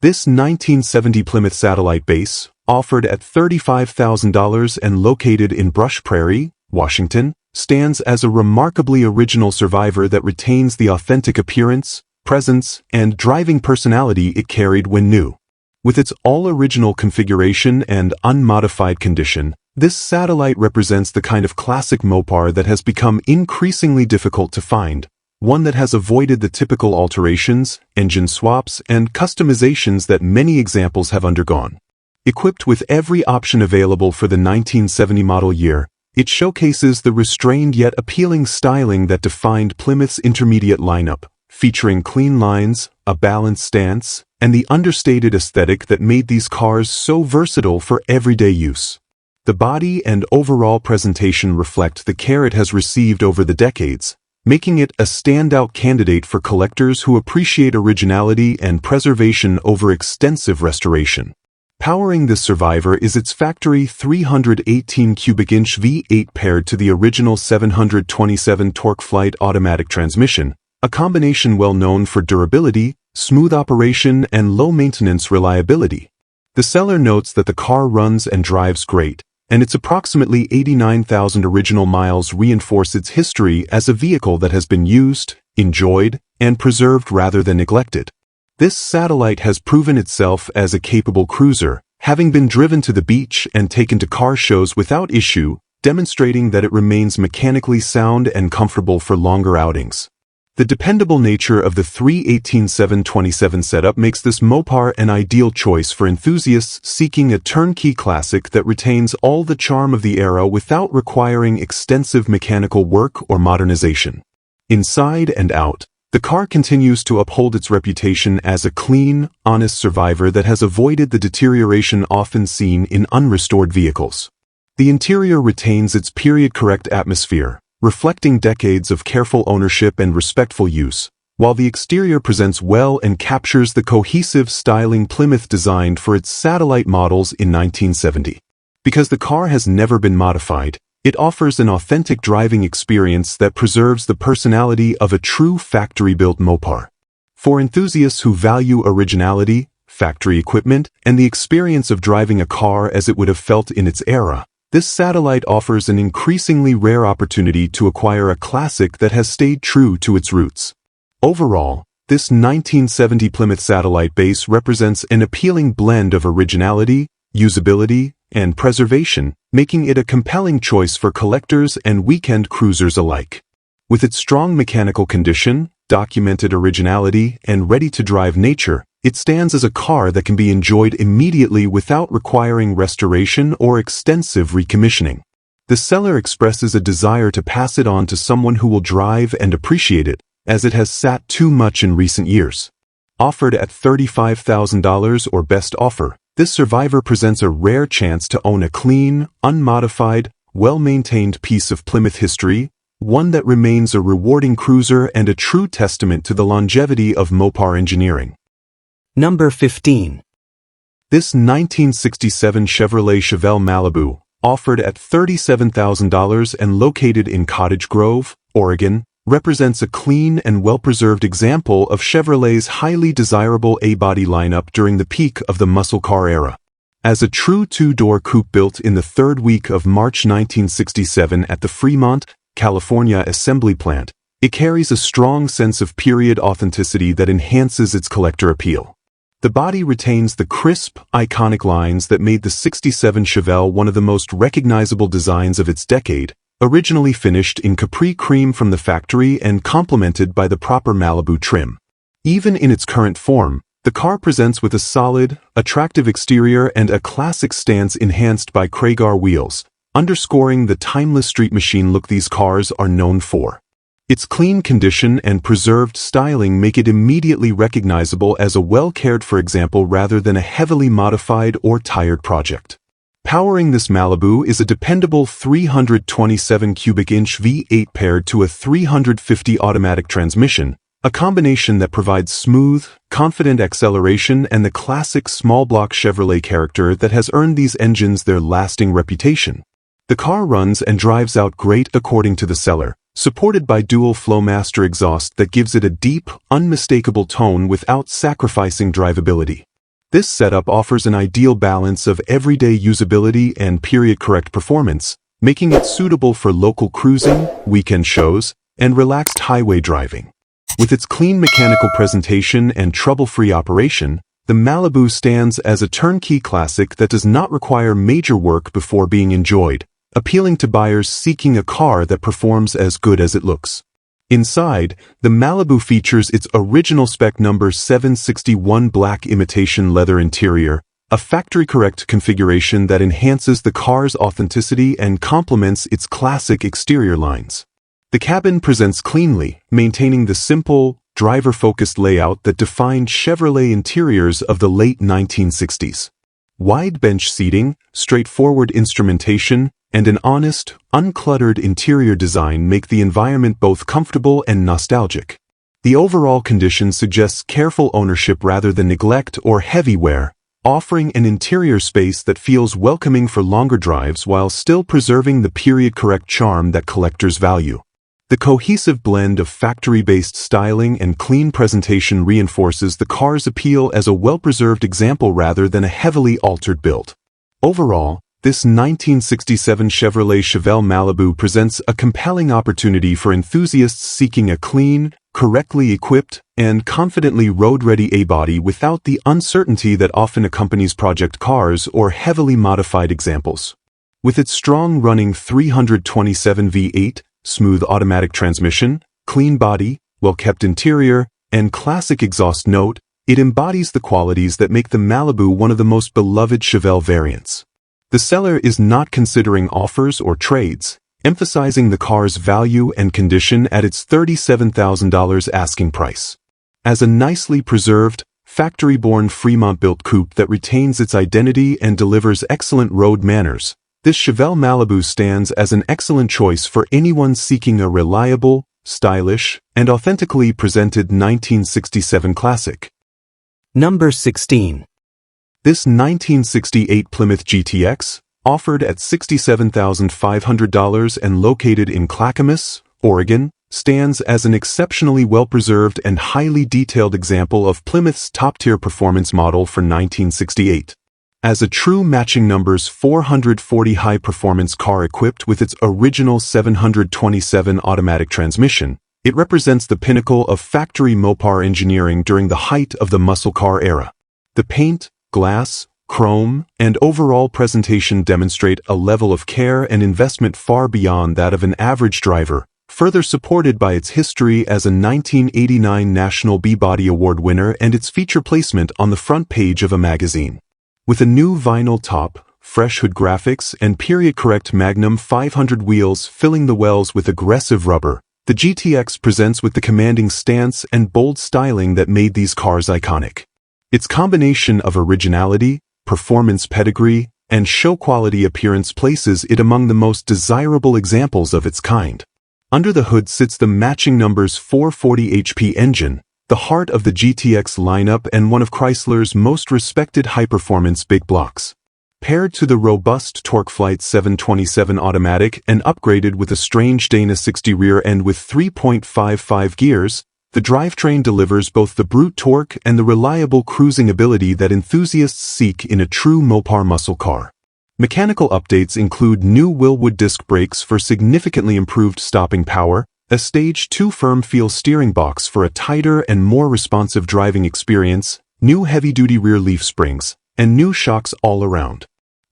This 1970 Plymouth Satellite base, offered at $35,000 and located in Brush Prairie, Washington, stands as a remarkably original survivor that retains the authentic appearance, presence, and driving personality it carried when new. With its all-original configuration and unmodified condition, this Satellite represents the kind of classic Mopar that has become increasingly difficult to find, one that has avoided the typical alterations, engine swaps, and customizations that many examples have undergone. Equipped with every option available for the 1970 model year, it showcases the restrained yet appealing styling that defined Plymouth's intermediate lineup, featuring clean lines, a balanced stance, and the understated aesthetic that made these cars so versatile for everyday use. The body and overall presentation reflect the care it has received over the decades, making it a standout candidate for collectors who appreciate originality and preservation over extensive restoration. Powering this survivor is its factory 318 cubic inch V8 paired to the original 727 torque flight automatic transmission, a combination well known for durability, smooth operation, and low maintenance reliability. The seller notes that the car runs and drives great, and its approximately 89,000 original miles reinforce its history as a vehicle that has been used, enjoyed, and preserved rather than neglected. This Satellite has proven itself as a capable cruiser, having been driven to the beach and taken to car shows without issue, demonstrating that it remains mechanically sound and comfortable for longer outings. The dependable nature of the 318/727 setup makes this Mopar an ideal choice for enthusiasts seeking a turnkey classic that retains all the charm of the era without requiring extensive mechanical work or modernization. Inside and out, the car continues to uphold its reputation as a clean, honest survivor that has avoided the deterioration often seen in unrestored vehicles. The interior retains its period-correct atmosphere, reflecting decades of careful ownership and respectful use, while the exterior presents well and captures the cohesive styling Plymouth designed for its Satellite models in 1970. Because the car has never been modified, it offers an authentic driving experience that preserves the personality of a true factory-built Mopar. For enthusiasts who value originality, factory equipment, and the experience of driving a car as it would have felt in its era, this Satellite offers an increasingly rare opportunity to acquire a classic that has stayed true to its roots. Overall, this 1970 Plymouth Satellite base represents an appealing blend of originality, usability, and preservation, making it a compelling choice for collectors and weekend cruisers alike. With its strong mechanical condition, documented originality, and ready-to-drive nature, it stands as a car that can be enjoyed immediately without requiring restoration or extensive recommissioning. The seller expresses a desire to pass it on to someone who will drive and appreciate it, as it has sat too much in recent years. Offered at $35,000 or best offer, this Survivor presents a rare chance to own a clean, unmodified, well-maintained piece of Plymouth history, one that remains a rewarding cruiser and a true testament to the longevity of Mopar engineering. Number 15. This 1967 Chevrolet Chevelle Malibu, offered at $37,000 and located in Cottage Grove, Oregon, represents a clean and well-preserved example of Chevrolet's highly desirable A-body lineup during the peak of the muscle car era. As a true two-door coupe built in the third week of March 1967 at the Fremont, California assembly plant, it carries a strong sense of period authenticity that enhances its collector appeal. The body retains the crisp, iconic lines that made the '67 Chevelle one of the most recognizable designs of its decade, originally finished in Capri cream from the factory and complemented by the proper Malibu trim. Even in its current form, the car presents with a solid, attractive exterior and a classic stance enhanced by Craigar wheels, underscoring the timeless street machine look these cars are known for. Its clean condition and preserved styling make it immediately recognizable as a well-cared-for example rather than a heavily modified or tired project. Powering this Malibu is a dependable 327 cubic inch V8 paired to a 350 automatic transmission, a combination that provides smooth, confident acceleration and the classic small-block Chevrolet character that has earned these engines their lasting reputation. The car runs and drives out great according to the seller, supported by dual Flowmaster exhaust that gives it a deep, unmistakable tone without sacrificing drivability. This setup offers an ideal balance of everyday usability and period-correct performance, making it suitable for local cruising, weekend shows, and relaxed highway driving. With its clean mechanical presentation and trouble-free operation, the Malibu stands as a turnkey classic that does not require major work before being enjoyed, appealing to buyers seeking a car that performs as good as it looks. Inside, the Malibu features its original spec number 761 black imitation leather interior, a factory-correct configuration that enhances the car's authenticity and complements its classic exterior lines. The cabin presents cleanly, maintaining the simple, driver-focused layout that defined Chevrolet interiors of the late 1960s. Wide bench seating, straightforward instrumentation, and an honest, uncluttered interior design make the environment both comfortable and nostalgic. The overall condition suggests careful ownership rather than neglect or heavy wear, offering an interior space that feels welcoming for longer drives while still preserving the period-correct charm that collectors value. The cohesive blend of factory-based styling and clean presentation reinforces the car's appeal as a well-preserved example rather than a heavily altered build. Overall, this 1967 Chevrolet Chevelle Malibu presents a compelling opportunity for enthusiasts seeking a clean, correctly equipped, and confidently road-ready A-body without the uncertainty that often accompanies project cars or heavily modified examples. With its strong running 327 V8, smooth automatic transmission, clean body, well-kept interior, and classic exhaust note, it embodies the qualities that make the Malibu one of the most beloved Chevelle variants. The seller is not considering offers or trades, emphasizing the car's value and condition at its $37,000 asking price. As a nicely preserved, factory-born Fremont-built coupe that retains its identity and delivers excellent road manners, this Chevelle Malibu stands as an excellent choice for anyone seeking a reliable, stylish, and authentically presented 1967 classic. Number 16. This 1968 Plymouth GTX, offered at $67,500 and located in Clackamas, Oregon, stands as an exceptionally well-preserved and highly detailed example of Plymouth's top-tier performance model for 1968. As a true matching numbers 440 high-performance car equipped with its original 727 automatic transmission, it represents the pinnacle of factory Mopar engineering during the height of the muscle car era. The paint, glass, chrome, and overall presentation demonstrate a level of care and investment far beyond that of an average driver, further supported by its history as a 1989 National B-Body Award winner and its feature placement on the front page of a magazine. With a new vinyl top, fresh hood graphics, and period-correct Magnum 500 wheels filling the wells with aggressive rubber, the GTX presents with the commanding stance and bold styling that made these cars iconic. Its combination of originality, performance pedigree, and show-quality appearance places it among the most desirable examples of its kind. Under the hood sits the matching numbers 440 HP engine, the heart of the GTX lineup and one of Chrysler's most respected high-performance big blocks. Paired to the robust TorqueFlite 727 automatic and upgraded with a strange Dana 60 rear end with 3.55 gears, the drivetrain delivers both the brute torque and the reliable cruising ability that enthusiasts seek in a true Mopar muscle car. Mechanical updates include new Willwood disc brakes for significantly improved stopping power, a Stage 2 firm feel steering box for a tighter and more responsive driving experience, new heavy-duty rear leaf springs, and new shocks all around.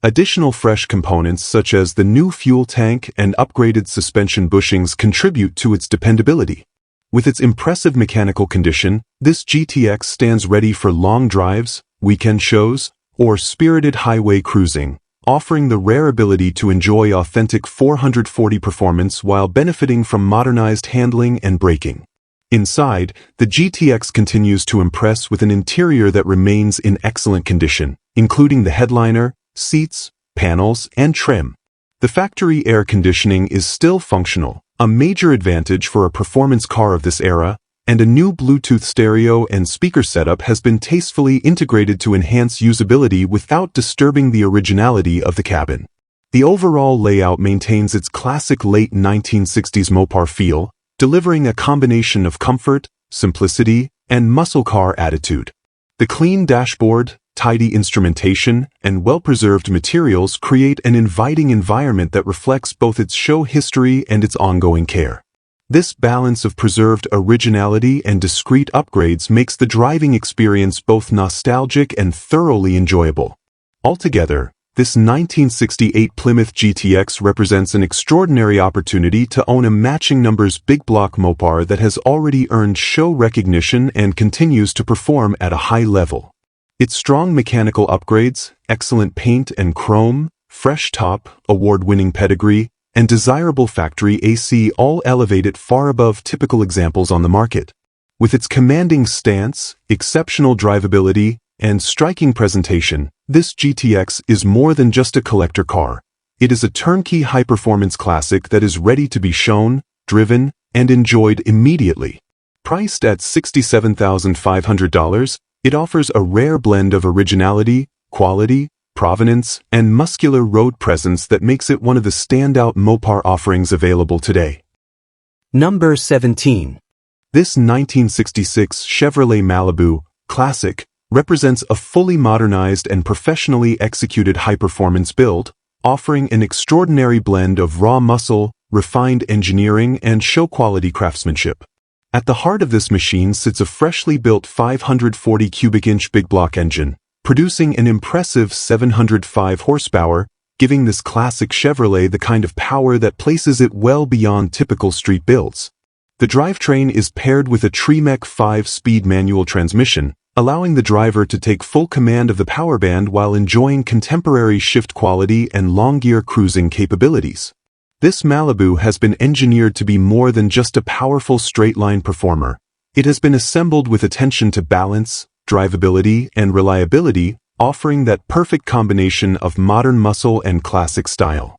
Additional fresh components such as the new fuel tank and upgraded suspension bushings contribute to its dependability. With its impressive mechanical condition, this GTX stands ready for long drives, weekend shows, or spirited highway cruising, offering the rare ability to enjoy authentic 440 performance while benefiting from modernized handling and braking. Inside, the GTX continues to impress with an interior that remains in excellent condition, including the headliner, seats, panels, and trim. The factory air conditioning is still functional, a major advantage for a performance car of this era, and a new Bluetooth stereo and speaker setup has been tastefully integrated to enhance usability without disturbing the originality of the cabin. The overall layout maintains its classic late 1960s Mopar feel, delivering a combination of comfort, simplicity, and muscle car attitude. The clean dashboard, tidy instrumentation, and well-preserved materials create an inviting environment that reflects both its show history and its ongoing care. This balance of preserved originality and discreet upgrades makes the driving experience both nostalgic and thoroughly enjoyable. Altogether, this 1968 Plymouth GTX represents an extraordinary opportunity to own a matching numbers big block Mopar that has already earned show recognition and continues to perform at a high level. Its strong mechanical upgrades, excellent paint and chrome, fresh top, award-winning pedigree, and desirable factory AC all elevate it far above typical examples on the market. With its commanding stance, exceptional drivability, and striking presentation, this GTX is more than just a collector car. It is a turnkey high-performance classic that is ready to be shown, driven, and enjoyed immediately. Priced at $67,500, it offers a rare blend of originality, quality, provenance, and muscular road presence that makes it one of the standout Mopar offerings available today. Number 17. This 1966 Chevrolet Malibu Classic represents a fully modernized and professionally executed high-performance build, offering an extraordinary blend of raw muscle, refined engineering, and show-quality craftsmanship. At the heart of this machine sits a freshly built 540 cubic inch big block engine, producing an impressive 705 horsepower, giving this classic Chevrolet the kind of power that places it well beyond typical street builds. The drivetrain is paired with a Tremec 5-speed manual transmission, allowing the driver to take full command of the power band while enjoying contemporary shift quality and long-gear cruising capabilities. This Malibu has been engineered to be more than just a powerful straight-line performer. It has been assembled with attention to balance, drivability, and reliability, offering that perfect combination of modern muscle and classic style.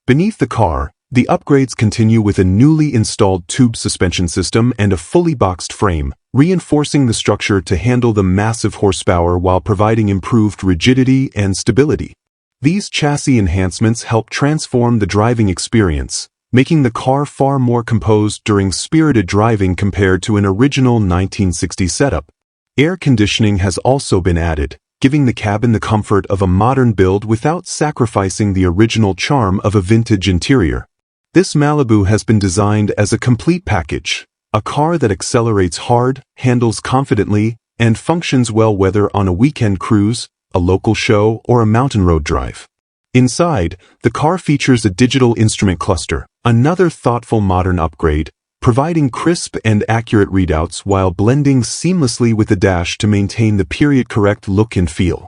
Beneath the car, the upgrades continue with a newly installed tube suspension system and a fully boxed frame, reinforcing the structure to handle the massive horsepower while providing improved rigidity and stability. These chassis enhancements help transform the driving experience, making the car far more composed during spirited driving compared to an original 1960s setup. Air conditioning has also been added, giving the cabin the comfort of a modern build without sacrificing the original charm of a vintage interior. This Malibu has been designed as a complete package, a car that accelerates hard, handles confidently, and functions well whether on a weekend cruise, a local show, or a mountain road drive. Inside, the car features a digital instrument cluster, another thoughtful modern upgrade, providing crisp and accurate readouts while blending seamlessly with the dash to maintain the period-correct look and feel.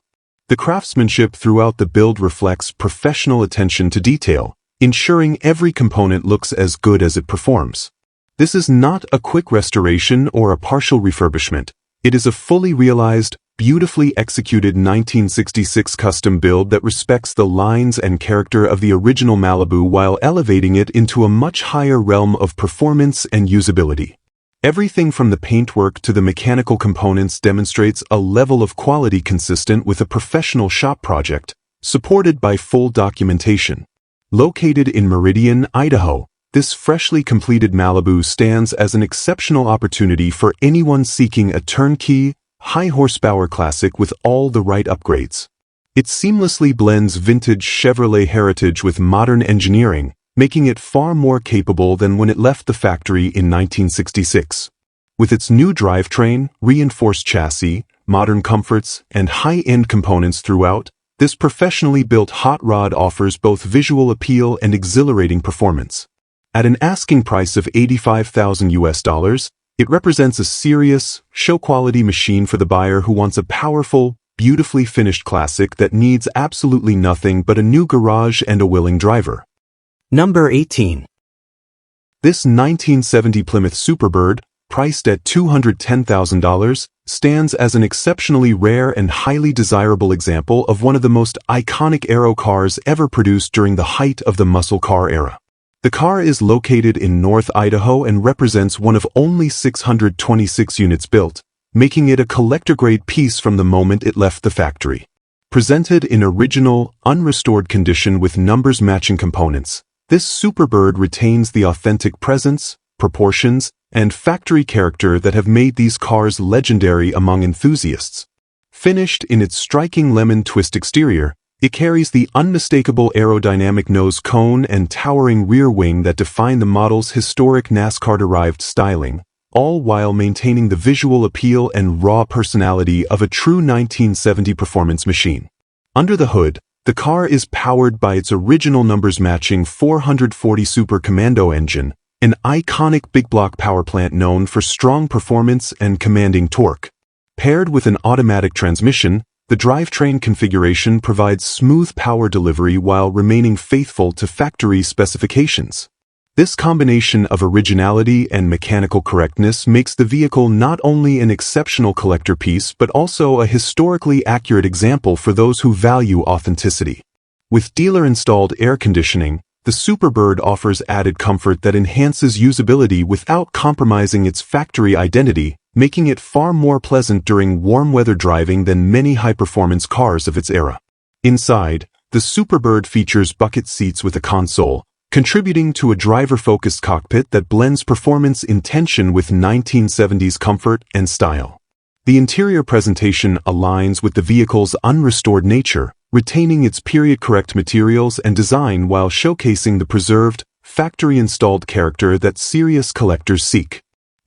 The craftsmanship throughout the build reflects professional attention to detail, ensuring every component looks as good as it performs. This is not a quick restoration or a partial refurbishment. It is a fully realized, beautifully executed 1966 custom build that respects the lines and character of the original Malibu while elevating it into a much higher realm of performance and usability. Everything from the paintwork to the mechanical components demonstrates a level of quality consistent with a professional shop project, supported by full documentation. Located in Meridian, Idaho, this freshly completed Malibu stands as an exceptional opportunity for anyone seeking a turnkey, high-horsepower classic with all the right upgrades. It seamlessly blends vintage Chevrolet heritage with modern engineering, making it far more capable than when it left the factory in 1966. With its new drivetrain, reinforced chassis, modern comforts, and high-end components throughout, this professionally built hot rod offers both visual appeal and exhilarating performance. At an asking price of $85,000, it represents a serious, show-quality machine for the buyer who wants a powerful, beautifully finished classic that needs absolutely nothing but a new garage and a willing driver. Number 18. This 1970 Plymouth Superbird, priced at $210,000, stands as an exceptionally rare and highly desirable example of one of the most iconic aero cars ever produced during the height of the muscle car era. The car is located in North Idaho and represents one of only 626 units built, making it a collector-grade piece from the moment it left the factory. Presented in original, unrestored condition with numbers-matching components, this Superbird retains the authentic presence, proportions, and factory character that have made these cars legendary among enthusiasts. Finished in its striking lemon twist exterior, it carries the unmistakable aerodynamic nose cone and towering rear wing that define the model's historic NASCAR-derived styling, all while maintaining the visual appeal and raw personality of a true 1970 performance machine. Under the hood, the car is powered by its original numbers-matching 440 Super Commando engine, an iconic big-block power plant known for strong performance and commanding torque. Paired with an automatic transmission, the drivetrain configuration provides smooth power delivery while remaining faithful to factory specifications. This combination of originality and mechanical correctness makes the vehicle not only an exceptional collector piece but also a historically accurate example for those who value authenticity. With dealer-installed air conditioning, the Superbird offers added comfort that enhances usability without compromising its factory identity, making it far more pleasant during warm weather driving than many high-performance cars of its era. Inside, the Superbird features bucket seats with a console, contributing to a driver-focused cockpit that blends performance intention with 1970s comfort and style. The interior presentation aligns with the vehicle's unrestored nature, retaining its period-correct materials and design while showcasing the preserved, factory-installed character that serious collectors seek.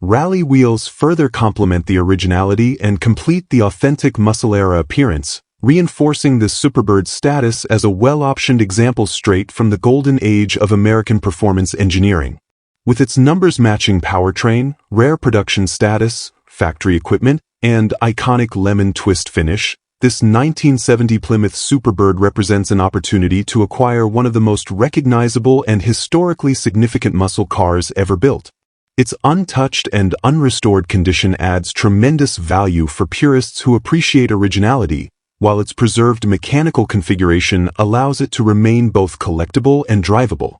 Rally wheels further complement the originality and complete the authentic muscle-era appearance, reinforcing this Superbird's status as a well-optioned example straight from the golden age of American performance engineering. With its numbers-matching powertrain, rare production status, factory equipment, and iconic lemon twist finish, this 1970 Plymouth Superbird represents an opportunity to acquire one of the most recognizable and historically significant muscle cars ever built. Its untouched and unrestored condition adds tremendous value for purists who appreciate originality, while its preserved mechanical configuration allows it to remain both collectible and drivable.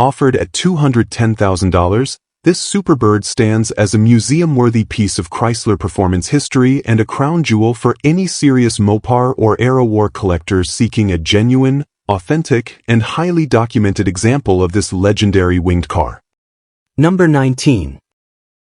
Offered at $210,000, this Superbird stands as a museum-worthy piece of Chrysler performance history and a crown jewel for any serious Mopar or Aero-War collectors seeking a genuine, authentic, and highly documented example of this legendary winged car. Number 19.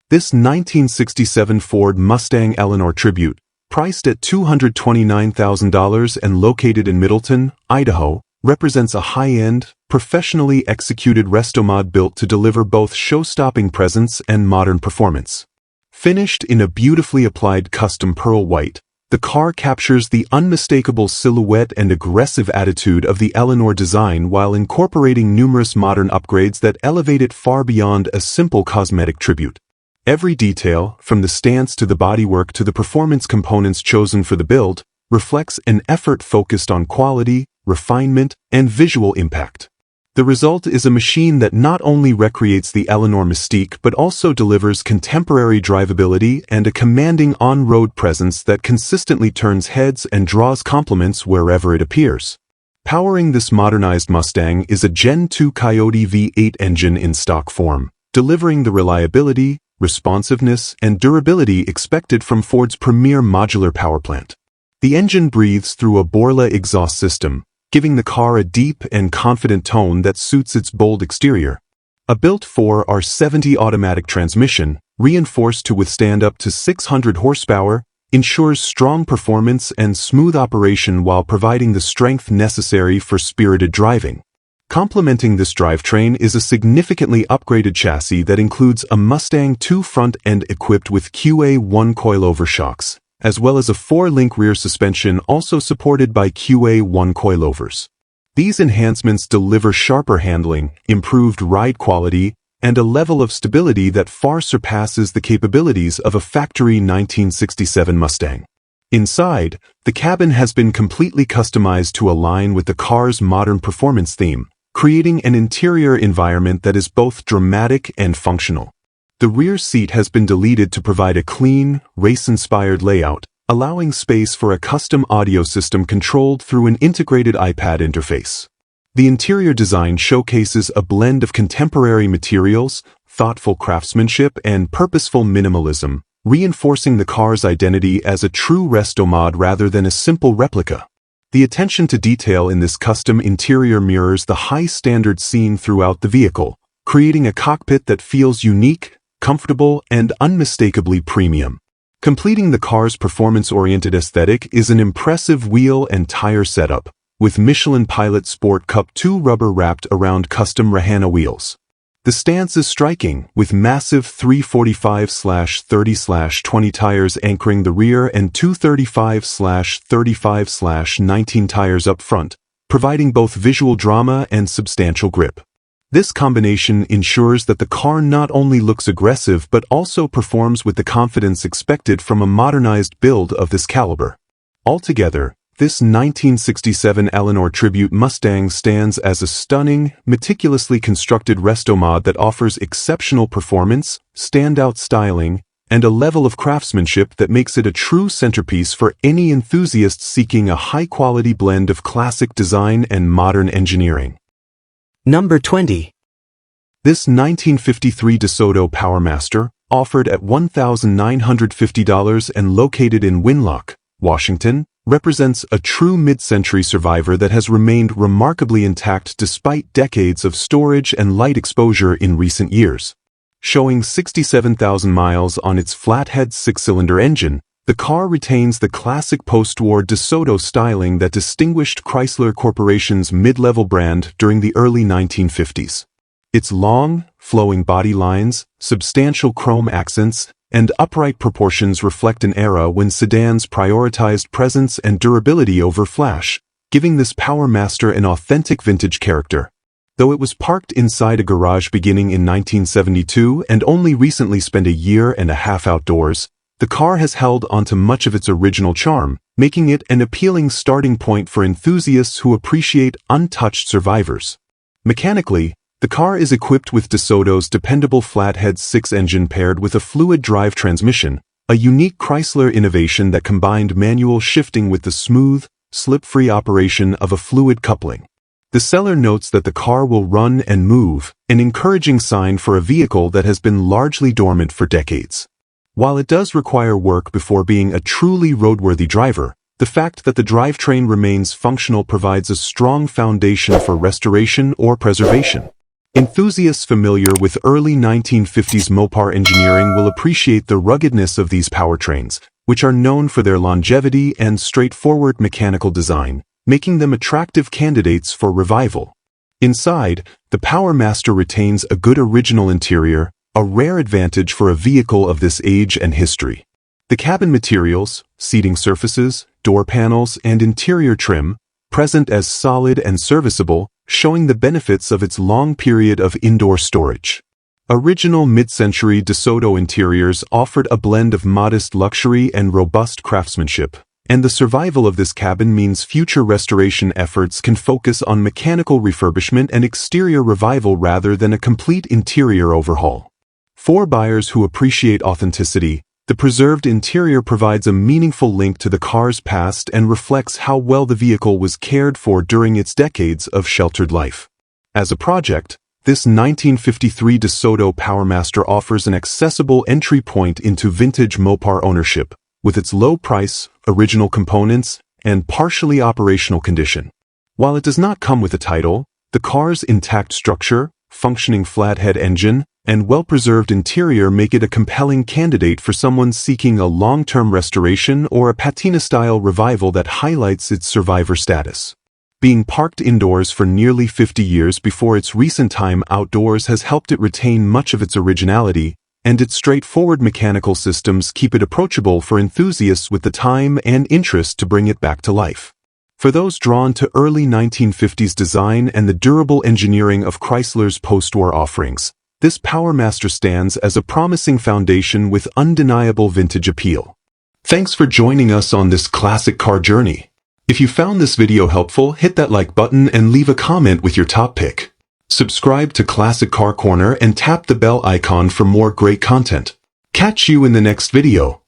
This 1967 Ford Mustang Eleanor Tribute, priced at $229,000 and located in Middleton, Idaho, represents a high-end, professionally executed restomod built to deliver both show-stopping presence and modern performance. Finished in a beautifully applied custom pearl white, the car captures the unmistakable silhouette and aggressive attitude of the Eleanor design while incorporating numerous modern upgrades that elevate it far beyond a simple cosmetic tribute. Every detail, from the stance to the bodywork to the performance components chosen for the build, reflects an effort focused on quality, refinement, and visual impact. The result is a machine that not only recreates the Eleanor mystique but also delivers contemporary drivability and a commanding on-road presence that consistently turns heads and draws compliments wherever it appears. Powering this modernized Mustang is a Gen 2 Coyote V8 engine in stock form, delivering the reliability, responsiveness, and durability expected from Ford's premier modular power plant. The engine breathes through a Borla exhaust system, giving the car a deep and confident tone that suits its bold exterior. A built-for R70 automatic transmission, reinforced to withstand up to 600 horsepower, ensures strong performance and smooth operation while providing the strength necessary for spirited driving. Complementing this drivetrain is a significantly upgraded chassis that includes a Mustang 2 front end equipped with QA1 coilover shocks, as well as a 4-link rear suspension also supported by QA1 coilovers. These enhancements deliver sharper handling, improved ride quality, and a level of stability that far surpasses the capabilities of a factory 1967 Mustang. Inside, the cabin has been completely customized to align with the car's modern performance theme, creating an interior environment that is both dramatic and functional. The rear seat has been deleted to provide a clean, race-inspired layout, allowing space for a custom audio system controlled through an integrated iPad interface. The interior design showcases a blend of contemporary materials, thoughtful craftsmanship, and purposeful minimalism, reinforcing the car's identity as a true resto mod rather than a simple replica. The attention to detail in this custom interior mirrors the high standards seen throughout the vehicle, creating a cockpit that feels unique, comfortable, and unmistakably premium. Completing the car's performance-oriented aesthetic is an impressive wheel and tire setup, with Michelin Pilot Sport Cup 2 rubber wrapped around custom Rahana wheels. The stance is striking, with massive 345/30/20 tires anchoring the rear and 235/35/19 tires up front, providing both visual drama and substantial grip. This combination ensures that the car not only looks aggressive but also performs with the confidence expected from a modernized build of this caliber. Altogether, this 1967 Eleanor Tribute Mustang stands as a stunning, meticulously constructed resto mod that offers exceptional performance, standout styling, and a level of craftsmanship that makes it a true centerpiece for any enthusiast seeking a high-quality blend of classic design and modern engineering. Number 20. This 1953 DeSoto Powermaster, offered at $1,950 and located in Winlock, Washington, represents a true mid-century survivor that has remained remarkably intact despite decades of storage and light exposure in recent years. Showing 67,000 miles on its flathead 6-cylinder engine, the car retains the classic post-war DeSoto styling that distinguished Chrysler Corporation's mid-level brand during the early 1950s. Its long, flowing body lines, substantial chrome accents, and upright proportions reflect an era when sedans prioritized presence and durability over flash, giving this Powermaster an authentic vintage character. Though it was parked inside a garage beginning in 1972 and only recently spent a year and a half outdoors, the car has held onto much of its original charm, making it an appealing starting point for enthusiasts who appreciate untouched survivors. Mechanically, the car is equipped with DeSoto's dependable flathead 6-engine paired with a fluid drive transmission, a unique Chrysler innovation that combined manual shifting with the smooth, slip-free operation of a fluid coupling. The seller notes that the car will run and move, an encouraging sign for a vehicle that has been largely dormant for decades. While it does require work before being a truly roadworthy driver, the fact that the drivetrain remains functional provides a strong foundation for restoration or preservation. Enthusiasts familiar with early 1950s Mopar engineering will appreciate the ruggedness of these powertrains, which are known for their longevity and straightforward mechanical design, making them attractive candidates for revival. Inside, the Powermaster retains a good original interior, a rare advantage for a vehicle of this age and history. The cabin materials, seating surfaces, door panels, and interior trim, present as solid and serviceable, showing the benefits of its long period of indoor storage. Original mid-century DeSoto interiors offered a blend of modest luxury and robust craftsmanship, and the survival of this cabin means future restoration efforts can focus on mechanical refurbishment and exterior revival rather than a complete interior overhaul. For buyers who appreciate authenticity, the preserved interior provides a meaningful link to the car's past and reflects how well the vehicle was cared for during its decades of sheltered life. As a project, this 1953 DeSoto Powermaster offers an accessible entry point into vintage Mopar ownership, with its low price, original components, and partially operational condition. While it does not come with a title, the car's intact structure, functioning flathead engine, and well-preserved interior make it a compelling candidate for someone seeking a long-term restoration or a patina-style revival that highlights its survivor status. Being parked indoors for nearly 50 years before its recent time outdoors has helped it retain much of its originality, and its straightforward mechanical systems keep it approachable for enthusiasts with the time and interest to bring it back to life. For those drawn to early 1950s design and the durable engineering of Chrysler's post-war offerings, this Powermaster stands as a promising foundation with undeniable vintage appeal. Thanks for joining us on this classic car journey. If you found this video helpful, hit that like button and leave a comment with your top pick. Subscribe to Classic Car Corner and tap the bell icon for more great content. Catch you in the next video.